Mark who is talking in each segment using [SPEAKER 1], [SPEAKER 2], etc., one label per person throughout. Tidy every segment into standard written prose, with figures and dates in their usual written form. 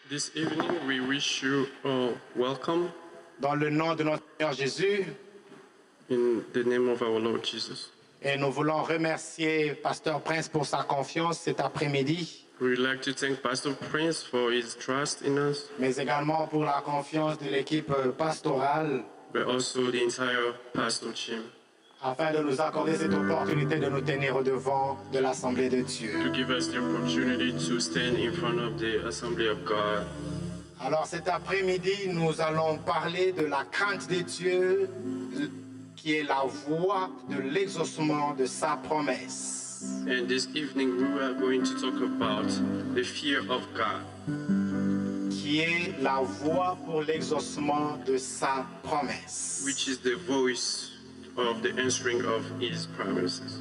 [SPEAKER 1] This evening, we wish you all welcome
[SPEAKER 2] dans le nom de notre Seigneur Jésus.
[SPEAKER 1] in the name of our Lord Jesus.
[SPEAKER 2] Et nous voulons remercier Pasteur Prince pour sa confiance cet après-midi,
[SPEAKER 1] We would like to thank Pastor Prince for his trust in us,
[SPEAKER 2] mais également pour la confiance de l'équipe pastorale,
[SPEAKER 1] but also the entire pastor team
[SPEAKER 2] afin de nous accorder cette opportunité de nous tenir au devant de l'Assemblée de Dieu.
[SPEAKER 1] to give us the opportunity to stand in front of the assembly of God.
[SPEAKER 2] Alors cet après-midi, nous allons parler de la crainte de Dieu, qui est la voie de l'exaucement de sa promesse.
[SPEAKER 1] And this evening, we are going to talk about the fear of God,
[SPEAKER 2] Qui est la voie pour l'exaucement de sa promesse.
[SPEAKER 1] which is the voice of the answering of his promises.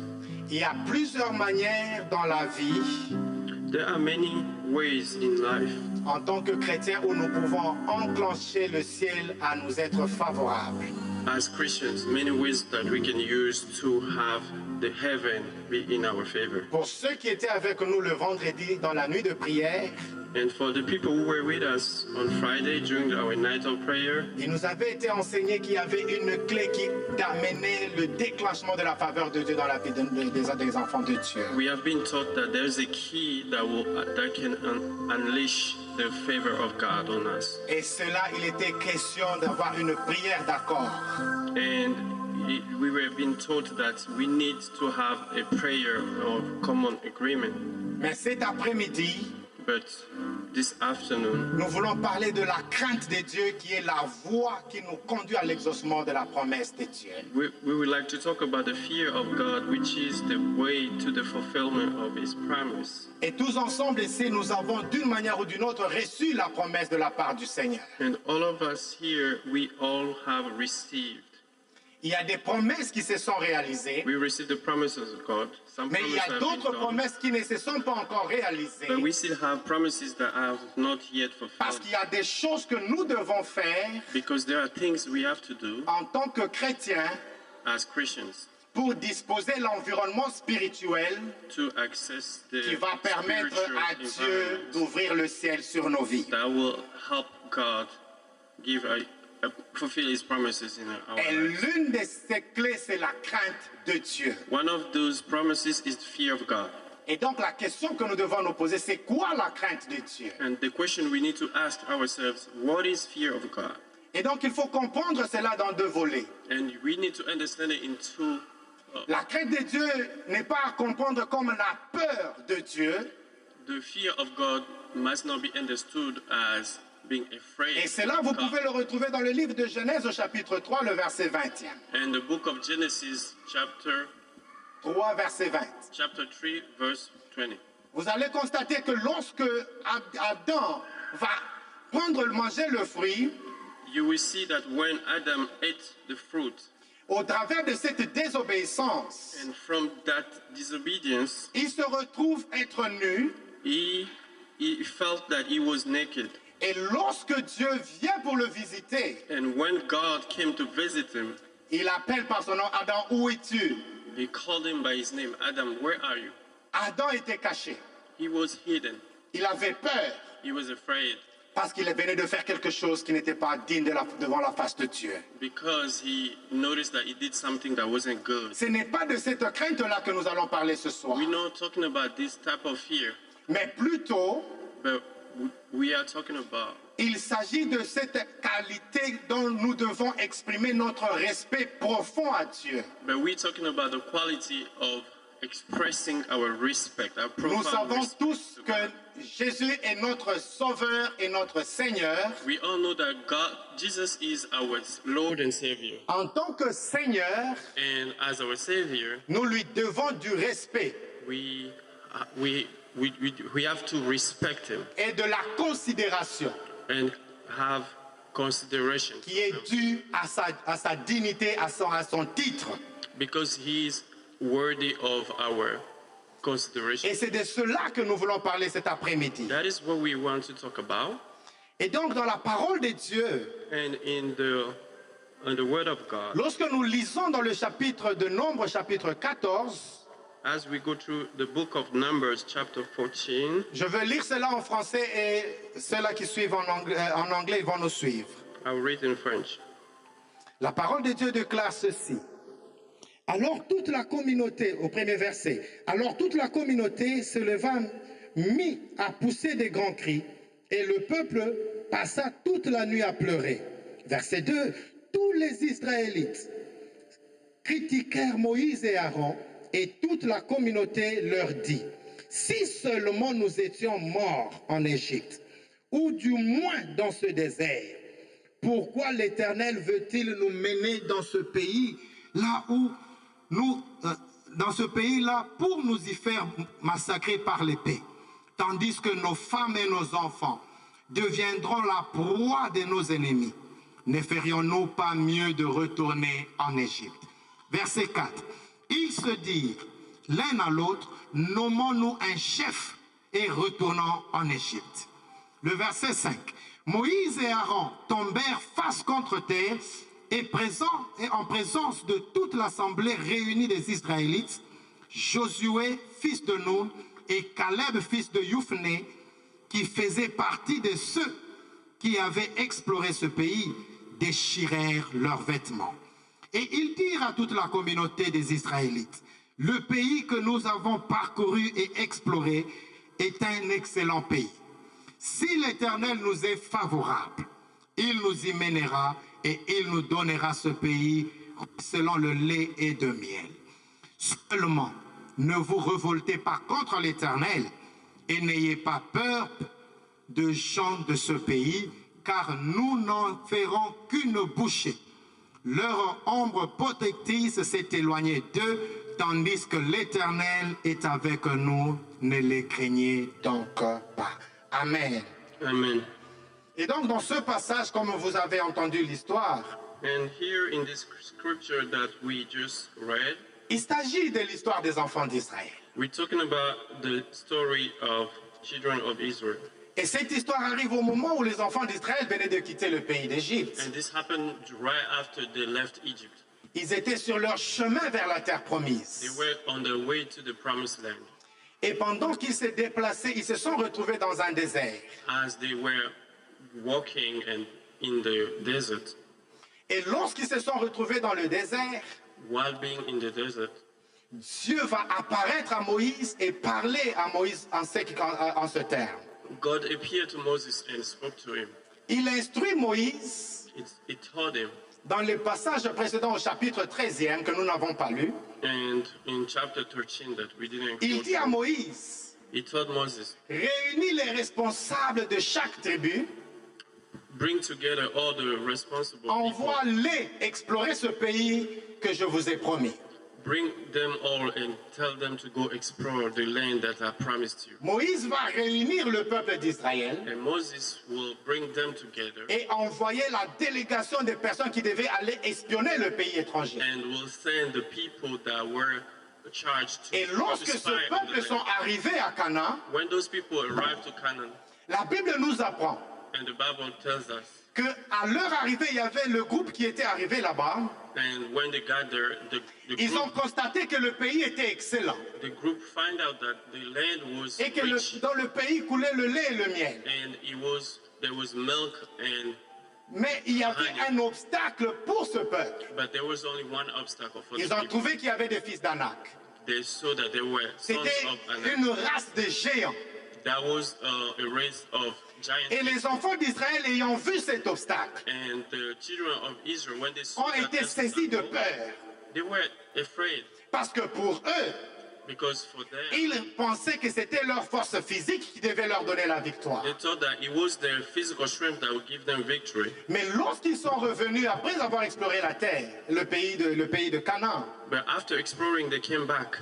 [SPEAKER 2] Il y a plusieurs manières dans la vie,
[SPEAKER 1] There are many ways in life
[SPEAKER 2] en tant que chrétiens, où nous pouvons enclencher le ciel à nous être favorable.
[SPEAKER 1] as Christians, many ways that we can use to have the heaven be in our favor.
[SPEAKER 2] Pour ceux qui étaient avec nous le vendredi dans la nuit de prière,
[SPEAKER 1] And for the people who were with us on Friday during our night of prayer,
[SPEAKER 2] il nous avait été enseigné qu'il y avait une clé qui amenait le déclenchement de la faveur de Dieu dans la vie des enfants de Dieu.
[SPEAKER 1] we have been taught that there's a key that can unleash the favor of God on us.
[SPEAKER 2] Et cela, il était question d'avoir une prière d'accord.
[SPEAKER 1] And we were being taught that we need to have a prayer of common agreement.
[SPEAKER 2] Mais cet après-midi,
[SPEAKER 1] But this afternoon,
[SPEAKER 2] nous voulons parler de la crainte de Dieu qui est la voie qui nous conduit à l'exaucement de la promesse de Dieu.
[SPEAKER 1] we would like to talk about the fear of God, which is the way to the fulfillment of His promise.
[SPEAKER 2] Et tous ensemble ici, nous avons d'une manière ou d'une autre reçu la promesse de la part du Seigneur.
[SPEAKER 1] And all of us here, we all have received.
[SPEAKER 2] Il y a des promesses qui se sont réalisées,
[SPEAKER 1] We received the promises of God. Some
[SPEAKER 2] mais il y
[SPEAKER 1] promises
[SPEAKER 2] a
[SPEAKER 1] have been
[SPEAKER 2] d'autres
[SPEAKER 1] done,
[SPEAKER 2] promesses qui ne se sont pas encore réalisées,
[SPEAKER 1] but we still have promises that have not yet
[SPEAKER 2] parce
[SPEAKER 1] fulfilled.
[SPEAKER 2] qu'il y a des choses que nous devons faire
[SPEAKER 1] Because there are things we have to do
[SPEAKER 2] en tant que chrétiens
[SPEAKER 1] as Christians
[SPEAKER 2] pour disposer l'environnement spirituel
[SPEAKER 1] to access the
[SPEAKER 2] qui va permettre à
[SPEAKER 1] spiritual
[SPEAKER 2] Dieu
[SPEAKER 1] environment
[SPEAKER 2] d'ouvrir le ciel sur nos vies.
[SPEAKER 1] that will help God fulfill His promises in our
[SPEAKER 2] Et
[SPEAKER 1] lives.
[SPEAKER 2] l'une de ces clés, c'est la crainte de Dieu.
[SPEAKER 1] One of those promises is the fear of God.
[SPEAKER 2] Et donc la question que nous devons nous poser, c'est quoi la crainte de Dieu?
[SPEAKER 1] And the question we need to ask ourselves, what is fear of God?
[SPEAKER 2] Et donc il faut comprendre cela dans deux volets.
[SPEAKER 1] And we need to understand it in two.
[SPEAKER 2] La crainte de Dieu n'est pas à comprendre comme la peur de Dieu.
[SPEAKER 1] The fear of God must not be understood as being afraid
[SPEAKER 2] Et cela, vous
[SPEAKER 1] of God.
[SPEAKER 2] pouvez le retrouver dans le livre de Genèse au chapitre 3, le verset 20e.
[SPEAKER 1] And the book of Genesis, chapter
[SPEAKER 2] 3, verset 20.
[SPEAKER 1] 3, verse 20.
[SPEAKER 2] Vous allez constater que lorsque Adam va manger le fruit,
[SPEAKER 1] You will see that when Adam ate the fruit,
[SPEAKER 2] au travers de cette désobéissance,
[SPEAKER 1] and from that disobedience,
[SPEAKER 2] il se retrouve être nu.
[SPEAKER 1] he felt that he was naked.
[SPEAKER 2] Et lorsque Dieu vient pour le visiter,
[SPEAKER 1] And when God came to visit him,
[SPEAKER 2] il appelle par son nom, Adam, où es-tu?
[SPEAKER 1] he called him by his name. Adam, where are you?
[SPEAKER 2] Adam était caché.
[SPEAKER 1] He was hidden.
[SPEAKER 2] Il avait peur
[SPEAKER 1] He was afraid
[SPEAKER 2] parce qu'il venait de faire quelque chose qui n'était pas digne devant la face de Dieu.
[SPEAKER 1] because he noticed that he did something that wasn't good.
[SPEAKER 2] Ce n'est pas de cette crainte-là que nous allons parler ce soir,
[SPEAKER 1] We're not talking about this type of fear,
[SPEAKER 2] mais plutôt,
[SPEAKER 1] but we are talking about
[SPEAKER 2] il s'agit de cette qualité dont nous devons exprimer notre respect profond à Dieu.
[SPEAKER 1] But we're talking about the quality of expressing our respect, our
[SPEAKER 2] Nous
[SPEAKER 1] profound
[SPEAKER 2] savons
[SPEAKER 1] respect
[SPEAKER 2] tous
[SPEAKER 1] to
[SPEAKER 2] que
[SPEAKER 1] God.
[SPEAKER 2] Jésus est notre Sauveur et notre Seigneur.
[SPEAKER 1] We all know that Jesus is our Lord and Savior.
[SPEAKER 2] En tant que Seigneur,
[SPEAKER 1] And as our Savior,
[SPEAKER 2] nous lui devons du respect
[SPEAKER 1] we have to respect Him
[SPEAKER 2] et de la considération
[SPEAKER 1] and have consideration
[SPEAKER 2] qui est due à sa dignité, à son titre.
[SPEAKER 1] because He is worthy of our consideration.
[SPEAKER 2] Et c'est de cela que nous voulons parler cet après-midi.
[SPEAKER 1] That is what we want to talk about.
[SPEAKER 2] Et donc dans la parole de Dieu,
[SPEAKER 1] And in the Word of God,
[SPEAKER 2] lorsque nous lisons dans le chapitre de Nombre, chapitre 14,
[SPEAKER 1] as we go through the book of Numbers, chapter 14,
[SPEAKER 2] Je veux lire cela en français et ceux-là qui suivent en anglais, ils vont nous suivre.
[SPEAKER 1] I'll read in French.
[SPEAKER 2] La parole de Dieu déclare ceci. Alors toute la communauté, au premier verset, alors toute la communauté se leva, mit à pousser des grands cris, et le peuple passa toute la nuit à pleurer. Verset 2, tous les Israélites critiquèrent Moïse et Aaron, et toute la communauté leur dit, si seulement nous étions morts en Égypte, ou du moins dans ce désert, pourquoi l'Éternel veut-il nous mener dans ce pays là où dans ce pays-là pour nous y faire massacrer par l'épée, tandis que nos femmes et nos enfants deviendront la proie de nos ennemis. Ne ferions-nous pas mieux de retourner en Égypte? Verset 4. Ils se dirent l'un à l'autre, nommons-nous un chef et retournons en Égypte. Le verset 5. Moïse et Aaron tombèrent face contre terre et en présence de toute l'assemblée réunie des Israélites, Josué, fils de Nun, et Caleb, fils de Yophné, qui faisaient partie de ceux qui avaient exploré ce pays, déchirèrent leurs vêtements. Et ils dirent à toute la communauté des Israélites, le pays que nous avons parcouru et exploré est un excellent pays. Si l'Éternel nous est favorable, il nous y mènera et il nous donnera ce pays selon le lait et de miel. Seulement, ne vous révoltez pas contre l'Éternel et n'ayez pas peur de gens de ce pays, car nous n'en ferons qu'une bouchée. Leur ombre protectrice s'est éloignée d'eux, tandis que l'Éternel est avec nous. Ne les craignez donc pas. Amen.
[SPEAKER 1] Amen.
[SPEAKER 2] Et donc dans ce passage, comme vous avez entendu l'histoire,
[SPEAKER 1] And here in this scripture that we just read,
[SPEAKER 2] il s'agit de l'histoire des enfants d'Israël.
[SPEAKER 1] we're talking about the story of children of Israel.
[SPEAKER 2] Et cette histoire arrive au moment où les enfants d'Israël venaient de quitter le pays d'Égypte.
[SPEAKER 1] And this happened right after they left Egypt.
[SPEAKER 2] Ils étaient sur leur chemin vers la terre
[SPEAKER 1] They
[SPEAKER 2] promise.
[SPEAKER 1] were on their way to the promised land.
[SPEAKER 2] Et pendant qu'ils se déplaçaient, ils se sont retrouvés dans un désert.
[SPEAKER 1] As they were walking and in the desert,
[SPEAKER 2] Et lorsqu'ils se sont retrouvés dans le désert,
[SPEAKER 1] while being in the desert,
[SPEAKER 2] Dieu va apparaître à Moïse et parler à Moïse en ce terme.
[SPEAKER 1] God appeared to Moses and spoke to him.
[SPEAKER 2] Il instruit Moïse
[SPEAKER 1] It told him,
[SPEAKER 2] dans le passage précédent au chapitre 13e que nous n'avons pas lu.
[SPEAKER 1] and in chapter 13 that we didn't
[SPEAKER 2] Il
[SPEAKER 1] go
[SPEAKER 2] dit à
[SPEAKER 1] through,
[SPEAKER 2] Moïse,
[SPEAKER 1] he told Moses,
[SPEAKER 2] réunis les responsables de chaque tribu,
[SPEAKER 1] bring together all the responsible people,
[SPEAKER 2] envoie-les explorer ce pays que je vous ai promis.
[SPEAKER 1] bring them all and tell them to go explore the land that I promised you.
[SPEAKER 2] Moïse va réunir le peuple d'Israël
[SPEAKER 1] And Moses will bring them together
[SPEAKER 2] et envoyer la délégation des personnes qui devaient aller espionner le pays étranger.
[SPEAKER 1] and will send the people that were charged
[SPEAKER 2] Et
[SPEAKER 1] to
[SPEAKER 2] lorsque ce
[SPEAKER 1] spy on the
[SPEAKER 2] peuple sont
[SPEAKER 1] land.
[SPEAKER 2] arrivés à Canaan,
[SPEAKER 1] When those people arrived to Canaan,
[SPEAKER 2] la Bible nous apprend
[SPEAKER 1] and the Bible tells us,
[SPEAKER 2] qu'à leur arrivée, il y avait le groupe qui était arrivé là-bas.
[SPEAKER 1] and when they got there,
[SPEAKER 2] Ils ont constaté que le pays était excellent
[SPEAKER 1] the group find out that the land was
[SPEAKER 2] et que
[SPEAKER 1] rich
[SPEAKER 2] dans le pays coulait le lait et le miel.
[SPEAKER 1] and there was milk and
[SPEAKER 2] Mais il y avait un obstacle pour ce peuple.
[SPEAKER 1] but there was only one obstacle for
[SPEAKER 2] Ils
[SPEAKER 1] the
[SPEAKER 2] ont
[SPEAKER 1] people.
[SPEAKER 2] trouvé qu'il y avait des fils d'Anak.
[SPEAKER 1] They saw that they were sons
[SPEAKER 2] C'était
[SPEAKER 1] of Anak.
[SPEAKER 2] une race de géants.
[SPEAKER 1] That was a race of giants.
[SPEAKER 2] Et les enfants d'Israël ayant vu cet obstacle
[SPEAKER 1] And the children of Israel, when they saw
[SPEAKER 2] ont
[SPEAKER 1] that
[SPEAKER 2] été saisis de
[SPEAKER 1] obstacle,
[SPEAKER 2] peur.
[SPEAKER 1] they were afraid
[SPEAKER 2] Parce que pour eux,
[SPEAKER 1] because for them,
[SPEAKER 2] ils pensaient que c'était leur force physique qui devait leur donner la victoire.
[SPEAKER 1] they thought that it was their physical strength that would give them victory.
[SPEAKER 2] Mais lorsqu'ils sont revenus après avoir exploré la terre, le pays de Canaan,
[SPEAKER 1] But after exploring, they came back.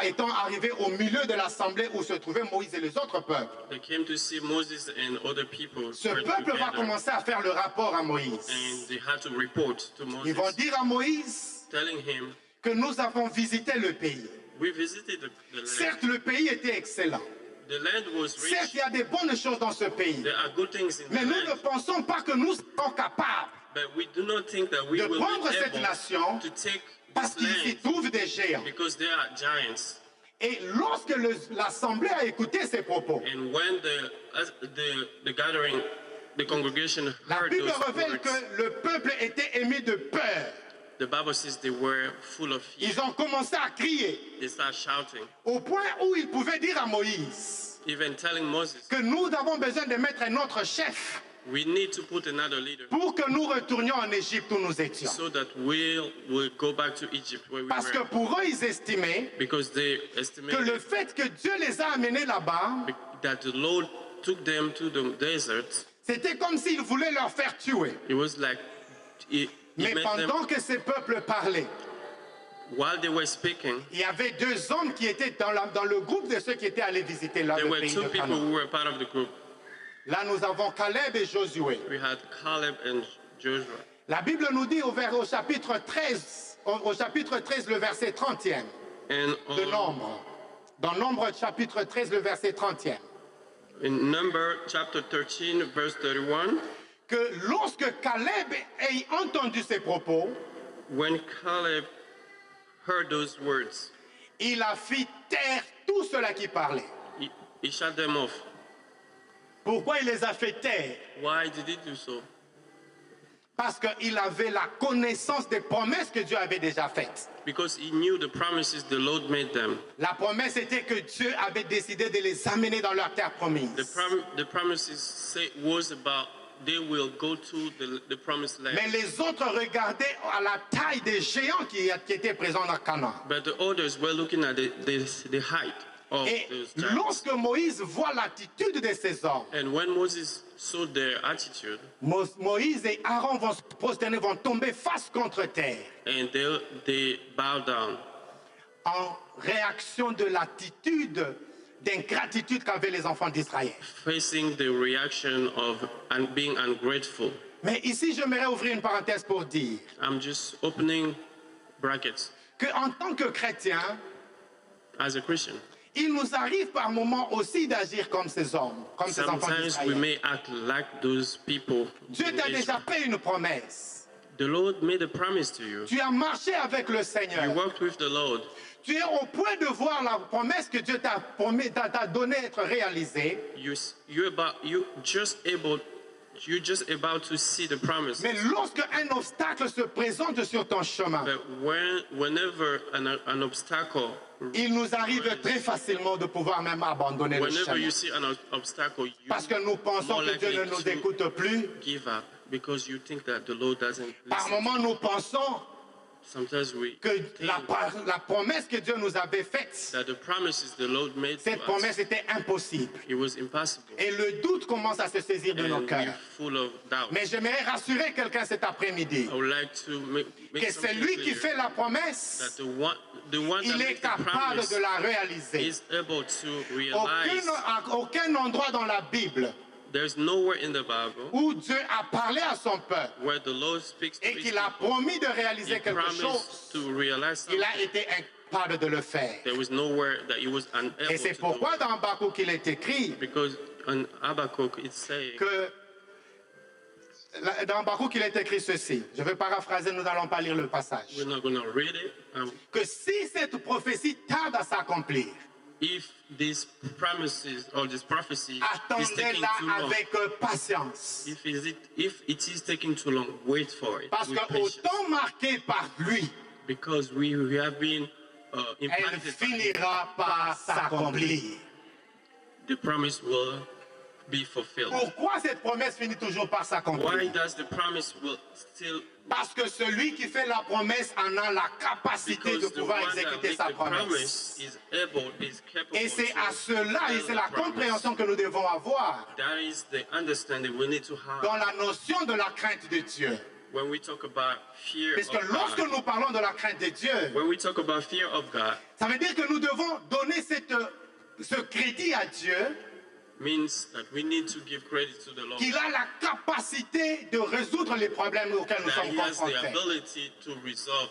[SPEAKER 2] étant arrivés au milieu de l'assemblée où se trouvaient Moïse et les autres peuples,
[SPEAKER 1] They came to see Moses and other people
[SPEAKER 2] ce
[SPEAKER 1] spread
[SPEAKER 2] peuple va
[SPEAKER 1] together,
[SPEAKER 2] commencer à faire le rapport à Moïse.
[SPEAKER 1] and they had to report to
[SPEAKER 2] Ils vont
[SPEAKER 1] Moses,
[SPEAKER 2] dire à Moïse
[SPEAKER 1] telling him,
[SPEAKER 2] que nous avons visité le pays.
[SPEAKER 1] we visited the land.
[SPEAKER 2] Certes, le pays était excellent.
[SPEAKER 1] The land was
[SPEAKER 2] Certes,
[SPEAKER 1] rich.
[SPEAKER 2] il y a des bonnes choses dans ce pays.
[SPEAKER 1] There are good things in
[SPEAKER 2] Mais
[SPEAKER 1] the
[SPEAKER 2] nous ne
[SPEAKER 1] land.
[SPEAKER 2] pensons pas que nous serons capables
[SPEAKER 1] But we do not think that we
[SPEAKER 2] de
[SPEAKER 1] will
[SPEAKER 2] prendre
[SPEAKER 1] be
[SPEAKER 2] cette
[SPEAKER 1] able
[SPEAKER 2] nation
[SPEAKER 1] to take
[SPEAKER 2] parce
[SPEAKER 1] this
[SPEAKER 2] qu'ils y
[SPEAKER 1] land
[SPEAKER 2] trouvent des géants.
[SPEAKER 1] because there are giants.
[SPEAKER 2] Et lorsque l'Assemblée a écouté ces propos,
[SPEAKER 1] And when the gathering, the congregation
[SPEAKER 2] la
[SPEAKER 1] heard
[SPEAKER 2] Bible
[SPEAKER 1] those
[SPEAKER 2] révèle
[SPEAKER 1] words,
[SPEAKER 2] que le peuple était ému de peur.
[SPEAKER 1] the Bible says they were full of fear.
[SPEAKER 2] Ils ont commencé à crier
[SPEAKER 1] They started shouting,
[SPEAKER 2] au point où ils pouvaient dire à Moïse
[SPEAKER 1] even telling Moses,
[SPEAKER 2] que nous avons besoin de mettre un autre chef
[SPEAKER 1] we need to put another leader
[SPEAKER 2] pour que nous retournions en Égypte où nous étions.
[SPEAKER 1] so that we'll go back to Egypt where we
[SPEAKER 2] Parce que
[SPEAKER 1] were.
[SPEAKER 2] pour eux, ils estimaient
[SPEAKER 1] Because they
[SPEAKER 2] que le
[SPEAKER 1] estimated
[SPEAKER 2] fait que Dieu les a amenés là-bas,
[SPEAKER 1] that the Lord took them to the desert.
[SPEAKER 2] c'était comme s'il voulait leur faire tuer.
[SPEAKER 1] It was like he
[SPEAKER 2] Mais
[SPEAKER 1] made them,
[SPEAKER 2] pendant que ces peuples parlaient,
[SPEAKER 1] while they were speaking,
[SPEAKER 2] il y avait deux hommes qui étaient dans le groupe de ceux qui étaient allés visiter là,
[SPEAKER 1] there
[SPEAKER 2] le
[SPEAKER 1] were
[SPEAKER 2] pays
[SPEAKER 1] two
[SPEAKER 2] de
[SPEAKER 1] people
[SPEAKER 2] Canaan.
[SPEAKER 1] who were part of the group.
[SPEAKER 2] Là, nous avons Caleb et Josué.
[SPEAKER 1] We had Caleb and Joshua.
[SPEAKER 2] La Bible nous dit au chapitre 13, au chapitre 13, le verset 30e
[SPEAKER 1] And
[SPEAKER 2] de Nombre. Dans Nombre chapitre 13, le verset 30e.
[SPEAKER 1] in Number chapter 13, verse 31,
[SPEAKER 2] Que lorsque Caleb ait entendu ces propos,
[SPEAKER 1] when Caleb heard those words,
[SPEAKER 2] il a fait taire tout cela qui parlait.
[SPEAKER 1] he shut them off.
[SPEAKER 2] Pourquoi il les a fait taire?
[SPEAKER 1] Why did he do so?
[SPEAKER 2] Parce qu'il avait la connaissance des promesses que Dieu avait déjà faites.
[SPEAKER 1] Because he knew the promises the Lord made them.
[SPEAKER 2] La promesse était que Dieu avait décidé de les amener dans leur terre promise.
[SPEAKER 1] The promises was about they will go to the promised land.
[SPEAKER 2] Mais les autres regardaient à la taille des géants qui étaient présents dans Canaan.
[SPEAKER 1] But the others were looking at the height of
[SPEAKER 2] Et
[SPEAKER 1] those giants.
[SPEAKER 2] lorsque Moïse voit l'attitude de ces hommes,
[SPEAKER 1] And when Moses saw their attitude,
[SPEAKER 2] Moïse et Aaron vont se prosterner, vont tomber face contre terre
[SPEAKER 1] and they bowed down
[SPEAKER 2] en réaction de l'attitude d'ingratitude qu'avaient les enfants d'Israël.
[SPEAKER 1] facing the reaction of being ungrateful.
[SPEAKER 2] Mais ici, j'aimerais ouvrir une parenthèse pour dire
[SPEAKER 1] I'm just opening brackets.
[SPEAKER 2] qu'en tant que chrétiens,
[SPEAKER 1] As a Christian,
[SPEAKER 2] il nous arrive par moments aussi d'agir comme ces hommes, comme ces enfants
[SPEAKER 1] sometimes we
[SPEAKER 2] d'Israël.
[SPEAKER 1] may act like those people.
[SPEAKER 2] Dieu
[SPEAKER 1] in
[SPEAKER 2] t'a
[SPEAKER 1] Israel.
[SPEAKER 2] déjà fait une promesse.
[SPEAKER 1] The Lord made a promise to you.
[SPEAKER 2] Tu as marché avec le
[SPEAKER 1] You
[SPEAKER 2] Seigneur.
[SPEAKER 1] walked with the Lord.
[SPEAKER 2] Tu es au point de voir la promesse que Dieu t'a donnée être réalisée.
[SPEAKER 1] You're just about to see the promise.
[SPEAKER 2] Mais lorsque un obstacle se présente sur ton chemin,
[SPEAKER 1] But whenever an obstacle,
[SPEAKER 2] il nous arrive très facilement de pouvoir même abandonner le
[SPEAKER 1] whenever
[SPEAKER 2] chemin.
[SPEAKER 1] you see an obstacle, you
[SPEAKER 2] Parce que nous pensons
[SPEAKER 1] more
[SPEAKER 2] que Dieu ne
[SPEAKER 1] likely
[SPEAKER 2] nous
[SPEAKER 1] to
[SPEAKER 2] écoute plus.
[SPEAKER 1] give up because you think that the Lord doesn't
[SPEAKER 2] Par
[SPEAKER 1] listen.
[SPEAKER 2] moments, nous pensons
[SPEAKER 1] Sometimes we
[SPEAKER 2] que
[SPEAKER 1] think
[SPEAKER 2] la promesse que Dieu nous avait faite,
[SPEAKER 1] that the promises the Lord made to
[SPEAKER 2] cette promesse
[SPEAKER 1] us,
[SPEAKER 2] était impossible.
[SPEAKER 1] it was impossible.
[SPEAKER 2] Et le doute commence à se saisir de nos
[SPEAKER 1] And we're
[SPEAKER 2] cœurs.
[SPEAKER 1] full of doubt.
[SPEAKER 2] Mais j'aimerais rassurer quelqu'un cet après-midi
[SPEAKER 1] I would like to make
[SPEAKER 2] que c'est
[SPEAKER 1] something
[SPEAKER 2] lui qui
[SPEAKER 1] clear
[SPEAKER 2] fait la promesse,
[SPEAKER 1] that the one that
[SPEAKER 2] il est
[SPEAKER 1] makes the
[SPEAKER 2] capable
[SPEAKER 1] promise
[SPEAKER 2] de la réaliser.
[SPEAKER 1] is able to realize.
[SPEAKER 2] À aucun endroit dans la Bible
[SPEAKER 1] There's nowhere in the Bible
[SPEAKER 2] où Dieu a parlé à son peuple
[SPEAKER 1] where the Lord speaks to
[SPEAKER 2] et
[SPEAKER 1] his
[SPEAKER 2] qu'il a
[SPEAKER 1] people.
[SPEAKER 2] promis de
[SPEAKER 1] He
[SPEAKER 2] réaliser quelque
[SPEAKER 1] promised
[SPEAKER 2] chose,
[SPEAKER 1] to realize
[SPEAKER 2] il
[SPEAKER 1] something.
[SPEAKER 2] a été incapable de le faire.
[SPEAKER 1] There was nowhere that he was unable
[SPEAKER 2] Et c'est
[SPEAKER 1] to do
[SPEAKER 2] pourquoi
[SPEAKER 1] it.
[SPEAKER 2] dans Habakkuk il est écrit
[SPEAKER 1] Because on Habakkuk it's saying
[SPEAKER 2] que dans Habakkuk il est écrit ceci. Je vais paraphraser, nous n'allons pas lire le passage.
[SPEAKER 1] we're not going to read it.
[SPEAKER 2] Que si cette prophétie tarde à s'accomplir,
[SPEAKER 1] If these promises or this prophecy is taking too
[SPEAKER 2] attendez-la
[SPEAKER 1] long,
[SPEAKER 2] avec patience.
[SPEAKER 1] if it is taking too long, wait for it
[SPEAKER 2] Parce
[SPEAKER 1] with
[SPEAKER 2] que au
[SPEAKER 1] patience.
[SPEAKER 2] temps marqué par lui,
[SPEAKER 1] Because we have been
[SPEAKER 2] elle
[SPEAKER 1] impacted by it.
[SPEAKER 2] finira par s'accomplir.
[SPEAKER 1] The promise will be fulfilled.
[SPEAKER 2] Pourquoi cette promesse finit toujours par
[SPEAKER 1] Why
[SPEAKER 2] s'accomplir?
[SPEAKER 1] does the promise will still?
[SPEAKER 2] Parce que celui qui fait la promesse en a la capacité de
[SPEAKER 1] Because the
[SPEAKER 2] pouvoir
[SPEAKER 1] one that
[SPEAKER 2] exécuter
[SPEAKER 1] makes
[SPEAKER 2] sa
[SPEAKER 1] the
[SPEAKER 2] promesse.
[SPEAKER 1] promise is capable.
[SPEAKER 2] Et c'est
[SPEAKER 1] to
[SPEAKER 2] à cela, et
[SPEAKER 1] fulfill
[SPEAKER 2] c'est la
[SPEAKER 1] the promise.
[SPEAKER 2] compréhension que nous devons avoir
[SPEAKER 1] That is the understanding we need to have
[SPEAKER 2] dans la notion de la crainte de Dieu.
[SPEAKER 1] when we talk about fear
[SPEAKER 2] Parce que
[SPEAKER 1] of
[SPEAKER 2] lorsque
[SPEAKER 1] God.
[SPEAKER 2] nous parlons de la crainte de Dieu,
[SPEAKER 1] When we talk about fear of God,
[SPEAKER 2] ça veut dire que nous devons donner ce crédit à Dieu
[SPEAKER 1] means that we need to give credit to the Lord.
[SPEAKER 2] qu'il a la capacité de résoudre les problèmes auxquels nous
[SPEAKER 1] That
[SPEAKER 2] sommes
[SPEAKER 1] He has the
[SPEAKER 2] confrontés.
[SPEAKER 1] ability to resolve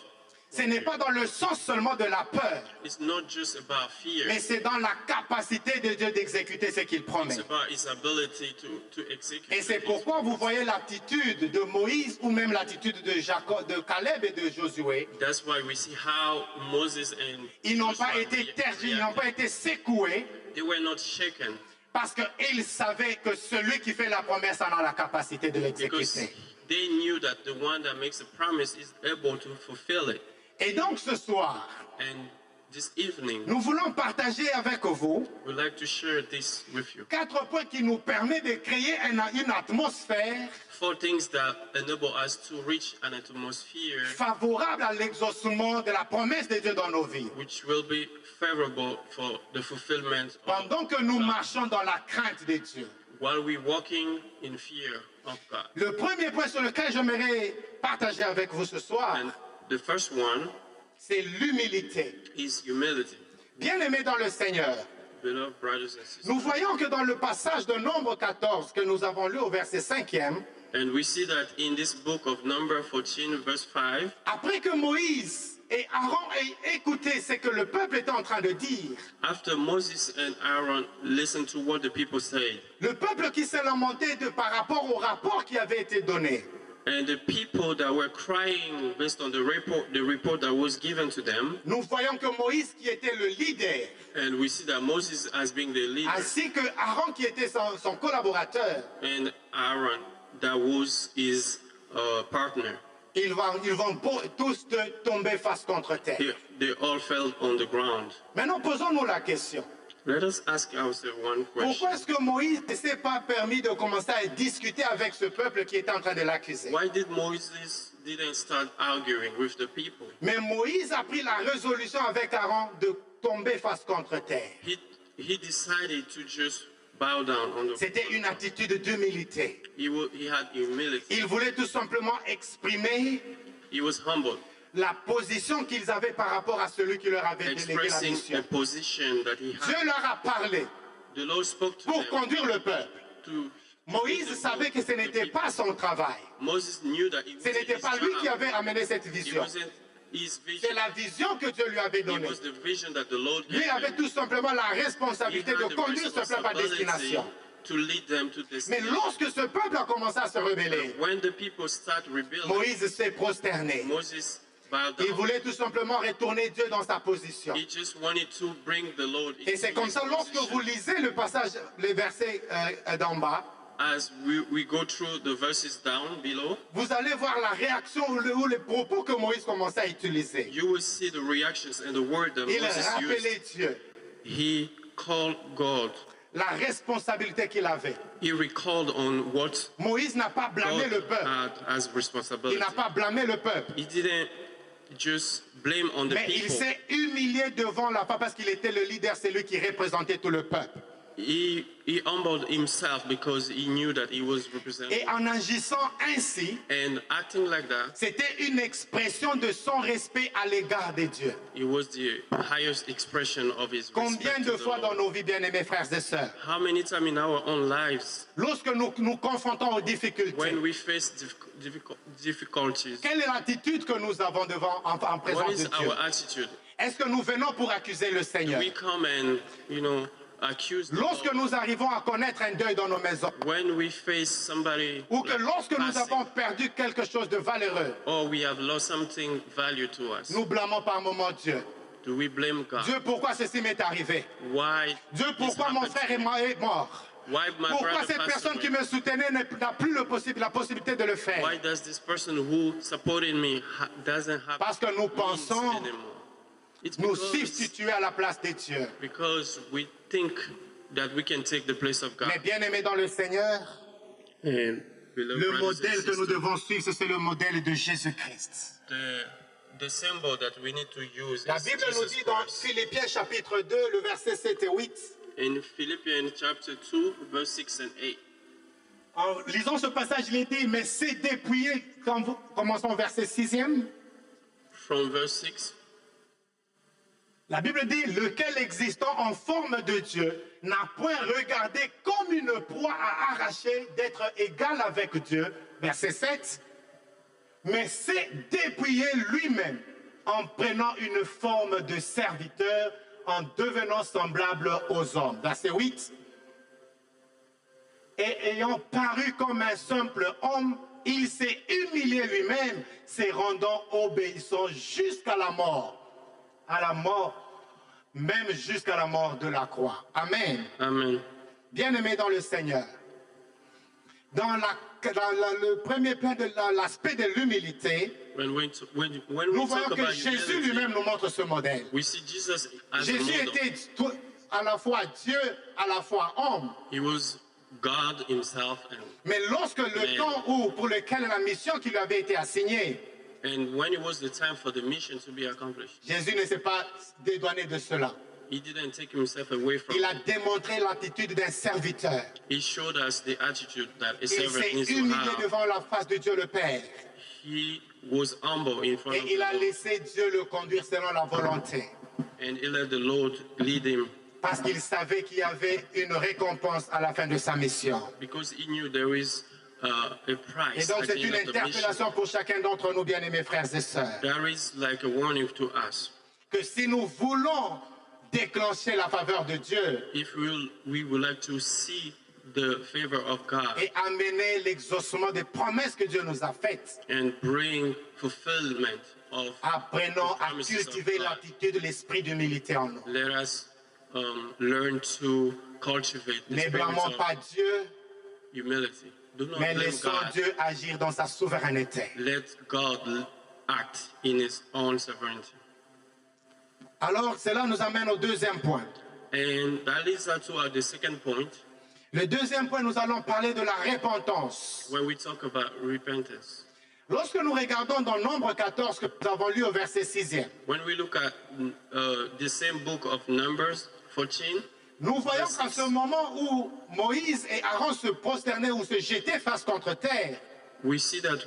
[SPEAKER 2] Ce n'est pas dans le sens seulement de la peur,
[SPEAKER 1] It's not just about fear.
[SPEAKER 2] mais c'est dans la capacité de Dieu d'exécuter ce qu'il promet.
[SPEAKER 1] It's about his ability to execute.
[SPEAKER 2] Et c'est pourquoi vous voyez l'attitude de Moïse ou même l'attitude de Jacob, de Caleb et de Josué.
[SPEAKER 1] That's why we see how Moses and
[SPEAKER 2] Ils n'ont pas
[SPEAKER 1] Joshua
[SPEAKER 2] été tergiversés, ils n'ont pas été secoués
[SPEAKER 1] they were not shaken
[SPEAKER 2] parce qu'ils savaient que celui qui fait la promesse en a la capacité de
[SPEAKER 1] because
[SPEAKER 2] l'exécuter.
[SPEAKER 1] they knew that the one that makes a promise is able to fulfill it.
[SPEAKER 2] Et donc ce soir,
[SPEAKER 1] And this evening,
[SPEAKER 2] nous voulons partager avec vous
[SPEAKER 1] we'd like to share this with you.
[SPEAKER 2] 4 points qui nous permettent de créer une atmosphère
[SPEAKER 1] 4 things that enable us to reach an atmosphere
[SPEAKER 2] favorable à l'exaucement de la promesse de Dieu dans nos vies.
[SPEAKER 1] which will be favorable for the fulfillment of
[SPEAKER 2] Pendant que nous marchons dans la crainte de Dieu.
[SPEAKER 1] while we're walking in fear of God.
[SPEAKER 2] Le premier point sur lequel j'aimerais partager avec vous ce soir,
[SPEAKER 1] And the first one
[SPEAKER 2] c'est l'humilité.
[SPEAKER 1] is humility.
[SPEAKER 2] Bien-aimés dans le Seigneur,
[SPEAKER 1] Beloved brothers and sisters.
[SPEAKER 2] nous voyons que dans le passage de Nombre 14 que nous avons lu au verset 5e,
[SPEAKER 1] And we see that in this book of Number 14, verse 5,
[SPEAKER 2] après que Moïse et Aaron aient écouté ce que le peuple était en train de dire,
[SPEAKER 1] after Moses and Aaron listened to what the people said,
[SPEAKER 2] le peuple qui s'est lamenté par rapport au rapport qui avait été donné,
[SPEAKER 1] and the people that were crying based on the report that was given to them,
[SPEAKER 2] nous voyons que Moïse qui était le leader,
[SPEAKER 1] and we see that Moses as being the leader,
[SPEAKER 2] ainsi que Aaron qui était son collaborateur,
[SPEAKER 1] and Aaron that was his partner,
[SPEAKER 2] ils vont tous tomber face contre terre.
[SPEAKER 1] they all fell on the ground.
[SPEAKER 2] Maintenant, posons-nous la question.
[SPEAKER 1] Let us ask ourselves one question.
[SPEAKER 2] Pourquoi est-ce que Moïse ne s'est pas permis de commencer à discuter avec ce peuple qui était en train de l'accuser?
[SPEAKER 1] Why did Moses didn't start arguing with the people?
[SPEAKER 2] Mais Moïse a pris la résolution avec Aaron de tomber face contre terre.
[SPEAKER 1] He decided to just bow down on the
[SPEAKER 2] C'était une attitude d'humilité.
[SPEAKER 1] he had humility.
[SPEAKER 2] Il voulait tout simplement exprimer
[SPEAKER 1] He was humble,
[SPEAKER 2] la position qu'ils avaient par rapport à celui qui leur avait délégué la
[SPEAKER 1] expressing
[SPEAKER 2] mission.
[SPEAKER 1] a position that he
[SPEAKER 2] Dieu
[SPEAKER 1] had.
[SPEAKER 2] leur a parlé
[SPEAKER 1] The Lord spoke to
[SPEAKER 2] pour
[SPEAKER 1] them
[SPEAKER 2] conduire le peuple.
[SPEAKER 1] to
[SPEAKER 2] Moïse savait que ce n'était pas son travail.
[SPEAKER 1] Moses knew that it
[SPEAKER 2] Ce
[SPEAKER 1] wasn't
[SPEAKER 2] n'était
[SPEAKER 1] his
[SPEAKER 2] pas lui qui
[SPEAKER 1] job.
[SPEAKER 2] avait amené cette
[SPEAKER 1] It
[SPEAKER 2] vision.
[SPEAKER 1] wasn't his vision.
[SPEAKER 2] C'est la vision que Dieu lui avait
[SPEAKER 1] It
[SPEAKER 2] donnée.
[SPEAKER 1] was the vision that the Lord
[SPEAKER 2] Lui
[SPEAKER 1] gave
[SPEAKER 2] avait
[SPEAKER 1] him.
[SPEAKER 2] tout simplement la
[SPEAKER 1] He
[SPEAKER 2] responsabilité
[SPEAKER 1] had
[SPEAKER 2] de
[SPEAKER 1] the
[SPEAKER 2] conduire ce peuple à
[SPEAKER 1] responsibility
[SPEAKER 2] destination.
[SPEAKER 1] to lead them to
[SPEAKER 2] Mais
[SPEAKER 1] destination.
[SPEAKER 2] lorsque ce peuple a commencé à se rebeller,
[SPEAKER 1] When the people start rebelling,
[SPEAKER 2] Moïse s'est prosterné.
[SPEAKER 1] Moses bowed
[SPEAKER 2] Il
[SPEAKER 1] down.
[SPEAKER 2] voulait tout simplement retourner Dieu dans sa position.
[SPEAKER 1] He just wanted to bring the Lord
[SPEAKER 2] Et c'est
[SPEAKER 1] into
[SPEAKER 2] comme
[SPEAKER 1] his
[SPEAKER 2] ça, lorsque
[SPEAKER 1] position.
[SPEAKER 2] vous lisez le passage, les versets d'en bas,
[SPEAKER 1] As we go through the verses down below,
[SPEAKER 2] vous allez voir la réaction ou les propos que Moïse commençait à utiliser.
[SPEAKER 1] you will see the reactions and the word that
[SPEAKER 2] Il
[SPEAKER 1] Moses used.
[SPEAKER 2] rappelait Dieu,
[SPEAKER 1] He called God.
[SPEAKER 2] la responsabilité qu'il avait.
[SPEAKER 1] He recalled on what
[SPEAKER 2] Moïse n'a pas blâmé
[SPEAKER 1] God
[SPEAKER 2] le peuple.
[SPEAKER 1] had as
[SPEAKER 2] Il
[SPEAKER 1] responsibility.
[SPEAKER 2] n'a pas blâmé le peuple.
[SPEAKER 1] He didn't just blame on the
[SPEAKER 2] Mais il
[SPEAKER 1] people.
[SPEAKER 2] s'est humilié devant la foi parce qu'il était le leader, c'est lui qui représentait tout le peuple.
[SPEAKER 1] He humbled himself because he knew that he was
[SPEAKER 2] Et
[SPEAKER 1] representing.
[SPEAKER 2] en agissant ainsi,
[SPEAKER 1] And acting like that,
[SPEAKER 2] c'était une expression de son respect à l'égard de Dieu.
[SPEAKER 1] it was the highest expression of his
[SPEAKER 2] Combien
[SPEAKER 1] respect
[SPEAKER 2] de
[SPEAKER 1] to the
[SPEAKER 2] fois dans
[SPEAKER 1] Lord.
[SPEAKER 2] nos vies, bien-aimés frères et sœurs,
[SPEAKER 1] How many times in our own lives,
[SPEAKER 2] lorsque nous nous confrontons aux difficultés,
[SPEAKER 1] when we face difficulties,
[SPEAKER 2] quelle est l'attitude que nous avons en
[SPEAKER 1] what
[SPEAKER 2] présence
[SPEAKER 1] is
[SPEAKER 2] de Dieu?
[SPEAKER 1] our attitude?
[SPEAKER 2] Est-ce que nous venons pour accuser le
[SPEAKER 1] Do
[SPEAKER 2] Seigneur?
[SPEAKER 1] we come and, accuse the
[SPEAKER 2] Lorsque
[SPEAKER 1] Lord?
[SPEAKER 2] nous arrivons à connaître un deuil dans nos maisons,
[SPEAKER 1] When we face somebody
[SPEAKER 2] ou que
[SPEAKER 1] like
[SPEAKER 2] lorsque nous
[SPEAKER 1] passing,
[SPEAKER 2] avons perdu quelque chose de valeureux,
[SPEAKER 1] or we have lost something value to us,
[SPEAKER 2] nous blâmons par moments Dieu.
[SPEAKER 1] do we blame God?
[SPEAKER 2] Dieu, pourquoi ceci m'est arrivé?
[SPEAKER 1] Why
[SPEAKER 2] Dieu,
[SPEAKER 1] this
[SPEAKER 2] pourquoi mon
[SPEAKER 1] happened
[SPEAKER 2] frère
[SPEAKER 1] to me?
[SPEAKER 2] est mort?
[SPEAKER 1] Why my
[SPEAKER 2] Pourquoi
[SPEAKER 1] brother
[SPEAKER 2] cette
[SPEAKER 1] passed
[SPEAKER 2] personne qui
[SPEAKER 1] away?
[SPEAKER 2] me soutenait n'a plus la possibilité de le faire?
[SPEAKER 1] Why does this person who supported me doesn't have
[SPEAKER 2] Parce que nous
[SPEAKER 1] means
[SPEAKER 2] pensons
[SPEAKER 1] anymore? It's
[SPEAKER 2] nous
[SPEAKER 1] because,
[SPEAKER 2] substituer à la place de Dieu.
[SPEAKER 1] because we think that we can take the place of God.
[SPEAKER 2] Mais bien aimé dans le Seigneur,
[SPEAKER 1] And beloved
[SPEAKER 2] le
[SPEAKER 1] brothers and
[SPEAKER 2] modèle que nous
[SPEAKER 1] sisters,
[SPEAKER 2] devons suivre, c'est le modèle de Jésus-Christ.
[SPEAKER 1] the symbol that we need to use
[SPEAKER 2] La
[SPEAKER 1] is
[SPEAKER 2] Bible nous
[SPEAKER 1] Jesus
[SPEAKER 2] dit dans
[SPEAKER 1] Christ.
[SPEAKER 2] Philippiens chapitre 2, le verset 7 et 8,
[SPEAKER 1] In Philippians chapter 2, verse 6 and 8.
[SPEAKER 2] en lisant ce passage, il est dit, mais c'est dépouillé, commençons au verset 6e,
[SPEAKER 1] From verse 6,
[SPEAKER 2] la Bible dit, lequel existant en forme de Dieu n'a point regardé comme une proie à arracher d'être égal avec Dieu. Verset 7. Mais s'est dépouillé lui-même, en prenant une forme de serviteur, en devenant semblable aux hommes. Verset 8. Et ayant paru comme un simple homme, il s'est humilié lui-même, se rendant obéissant jusqu'à la mort. À la mort, même jusqu'à la mort de la croix. Amen.
[SPEAKER 1] Amen.
[SPEAKER 2] Bien-aimés dans le Seigneur, dans le premier plan de l'aspect de l'humilité,
[SPEAKER 1] When we
[SPEAKER 2] nous voyons
[SPEAKER 1] talk
[SPEAKER 2] que
[SPEAKER 1] about
[SPEAKER 2] Jésus
[SPEAKER 1] humility,
[SPEAKER 2] lui-même nous montre ce modèle.
[SPEAKER 1] we see Jesus as a
[SPEAKER 2] Jésus
[SPEAKER 1] model.
[SPEAKER 2] était à la fois Dieu, à la fois homme.
[SPEAKER 1] He was God himself,
[SPEAKER 2] Mais lorsque le temps pour lequel la mission qui lui avait été assignée,
[SPEAKER 1] and when it was the time for the mission to be accomplished,
[SPEAKER 2] Jésus ne s'est pas dédouané de cela.
[SPEAKER 1] he didn't take himself away from
[SPEAKER 2] Il a
[SPEAKER 1] it.
[SPEAKER 2] démontré l'attitude d'un serviteur.
[SPEAKER 1] He showed us the attitude that a
[SPEAKER 2] Il
[SPEAKER 1] servant
[SPEAKER 2] s'est
[SPEAKER 1] needs to
[SPEAKER 2] humilié
[SPEAKER 1] have.
[SPEAKER 2] devant la face de Dieu le Père.
[SPEAKER 1] He was humble in front of
[SPEAKER 2] Et il a
[SPEAKER 1] the Lord,
[SPEAKER 2] laissé Dieu le conduire selon la volonté.
[SPEAKER 1] and he let the Lord lead him
[SPEAKER 2] Parce qu'il savait qu'il y avait une récompense à la fin de sa mission.
[SPEAKER 1] because he knew there is a
[SPEAKER 2] Et
[SPEAKER 1] price
[SPEAKER 2] donc
[SPEAKER 1] at the
[SPEAKER 2] c'est une
[SPEAKER 1] end of the mission.
[SPEAKER 2] interpellation pour chacun d'entre nous, bien-aimés frères et sœurs,
[SPEAKER 1] There is like a warning to us.
[SPEAKER 2] que si nous voulons déclencher la faveur de Dieu
[SPEAKER 1] If we would like to see the favor of God
[SPEAKER 2] et amener l'exaucement des promesses que Dieu nous a faites,
[SPEAKER 1] and bring fulfillment of
[SPEAKER 2] apprenons
[SPEAKER 1] the
[SPEAKER 2] à
[SPEAKER 1] promises of
[SPEAKER 2] cultiver
[SPEAKER 1] God,
[SPEAKER 2] l'attitude de l'esprit d'humilité en nous.
[SPEAKER 1] let us learn to cultivate the
[SPEAKER 2] Ne
[SPEAKER 1] spirit
[SPEAKER 2] blâmons
[SPEAKER 1] of
[SPEAKER 2] pas Dieu,
[SPEAKER 1] humility. Do not
[SPEAKER 2] mais
[SPEAKER 1] blame
[SPEAKER 2] laissons
[SPEAKER 1] God.
[SPEAKER 2] Dieu agir dans sa souveraineté.
[SPEAKER 1] Let God act in His own sovereignty.
[SPEAKER 2] Alors cela nous amène au deuxième point.
[SPEAKER 1] And that leads us to the second point,
[SPEAKER 2] Le deuxième point, nous allons parler de la repentance.
[SPEAKER 1] where we talk about repentance.
[SPEAKER 2] Lorsque nous regardons dans Nombre 14 que nous avons lu au verset 6e,
[SPEAKER 1] When we look at the same book of Numbers 14,
[SPEAKER 2] nous voyons qu'à ce moment où Moïse et Aaron se prosternaient ou se jetaient face contre terre,
[SPEAKER 1] we see that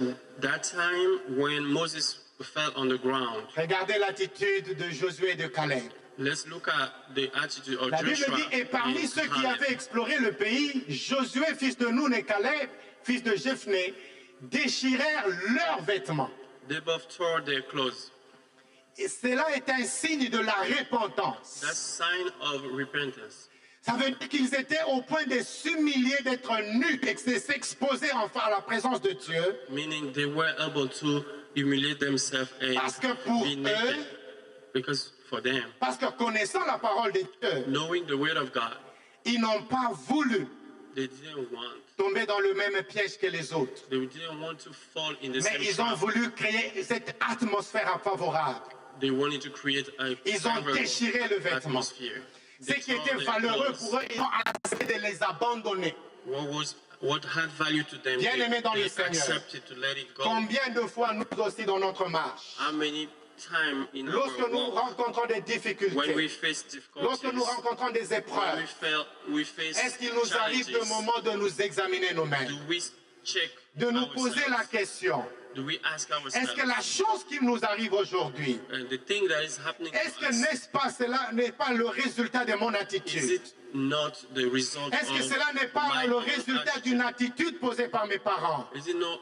[SPEAKER 1] time when Moses fell on the ground.
[SPEAKER 2] regardez l'attitude de Josué et de Caleb.
[SPEAKER 1] Let's look at the attitude of
[SPEAKER 2] La Bible
[SPEAKER 1] Joshua
[SPEAKER 2] dit, et parmi
[SPEAKER 1] and
[SPEAKER 2] ceux qui
[SPEAKER 1] Caleb.
[SPEAKER 2] avaient exploré le pays, Josué, fils de Nun, et Caleb, fils de Jephné, déchirèrent leurs vêtements.
[SPEAKER 1] They both tore their clothes.
[SPEAKER 2] Et cela est un signe de la repentance.
[SPEAKER 1] That's sign of repentance.
[SPEAKER 2] Ça veut dire qu'ils étaient au point de s'humilier, d'être nus, et de s'exposer enfin à la présence de Dieu.
[SPEAKER 1] Meaning they were able to humiliate themselves and
[SPEAKER 2] Parce que pour
[SPEAKER 1] be naked.
[SPEAKER 2] eux,
[SPEAKER 1] Because for them,
[SPEAKER 2] parce que connaissant la parole de Dieu,
[SPEAKER 1] knowing the word of God,
[SPEAKER 2] ils n'ont pas voulu
[SPEAKER 1] they didn't want.
[SPEAKER 2] tomber dans le même piège que les autres.
[SPEAKER 1] They didn't want to fall in the
[SPEAKER 2] Mais
[SPEAKER 1] same
[SPEAKER 2] ils ont
[SPEAKER 1] trap.
[SPEAKER 2] voulu créer cette atmosphère favorable.
[SPEAKER 1] They wanted to create a
[SPEAKER 2] Ils ont
[SPEAKER 1] favorable
[SPEAKER 2] déchiré le vêtement.
[SPEAKER 1] atmosphere.
[SPEAKER 2] Ce
[SPEAKER 1] They
[SPEAKER 2] qui
[SPEAKER 1] tore
[SPEAKER 2] était
[SPEAKER 1] their
[SPEAKER 2] valeureux
[SPEAKER 1] clothes.
[SPEAKER 2] pour eux, ils ont accepté de les abandonner.
[SPEAKER 1] What had value to them,
[SPEAKER 2] Bien-aimés dans
[SPEAKER 1] they
[SPEAKER 2] le Seigneur.
[SPEAKER 1] accepted to let it go.
[SPEAKER 2] Combien de fois nous aussi dans notre marche,
[SPEAKER 1] How many times in
[SPEAKER 2] lorsque
[SPEAKER 1] our
[SPEAKER 2] nous
[SPEAKER 1] walk,
[SPEAKER 2] rencontrons des
[SPEAKER 1] when we
[SPEAKER 2] difficultés,
[SPEAKER 1] face
[SPEAKER 2] lorsque nous
[SPEAKER 1] difficulties,
[SPEAKER 2] rencontrons des
[SPEAKER 1] when
[SPEAKER 2] épreuves,
[SPEAKER 1] we face
[SPEAKER 2] est-ce qu'il nous arrive de
[SPEAKER 1] challenges,
[SPEAKER 2] moment de nous examiner nous-mêmes,
[SPEAKER 1] do we check
[SPEAKER 2] de nous poser la
[SPEAKER 1] ourselves?
[SPEAKER 2] question,
[SPEAKER 1] Do we ask
[SPEAKER 2] est-ce
[SPEAKER 1] ourselves?
[SPEAKER 2] que la chose qui nous arrive aujourd'hui,
[SPEAKER 1] And the thing that is happening
[SPEAKER 2] est-ce
[SPEAKER 1] to
[SPEAKER 2] que
[SPEAKER 1] us,
[SPEAKER 2] n'est-ce pas cela n'est pas le résultat de mon
[SPEAKER 1] is
[SPEAKER 2] attitude?
[SPEAKER 1] it not the result
[SPEAKER 2] Est-ce que
[SPEAKER 1] of
[SPEAKER 2] cela n'est pas
[SPEAKER 1] my
[SPEAKER 2] le
[SPEAKER 1] own
[SPEAKER 2] résultat
[SPEAKER 1] attitude?
[SPEAKER 2] d'une attitude posée par mes parents?
[SPEAKER 1] Is it not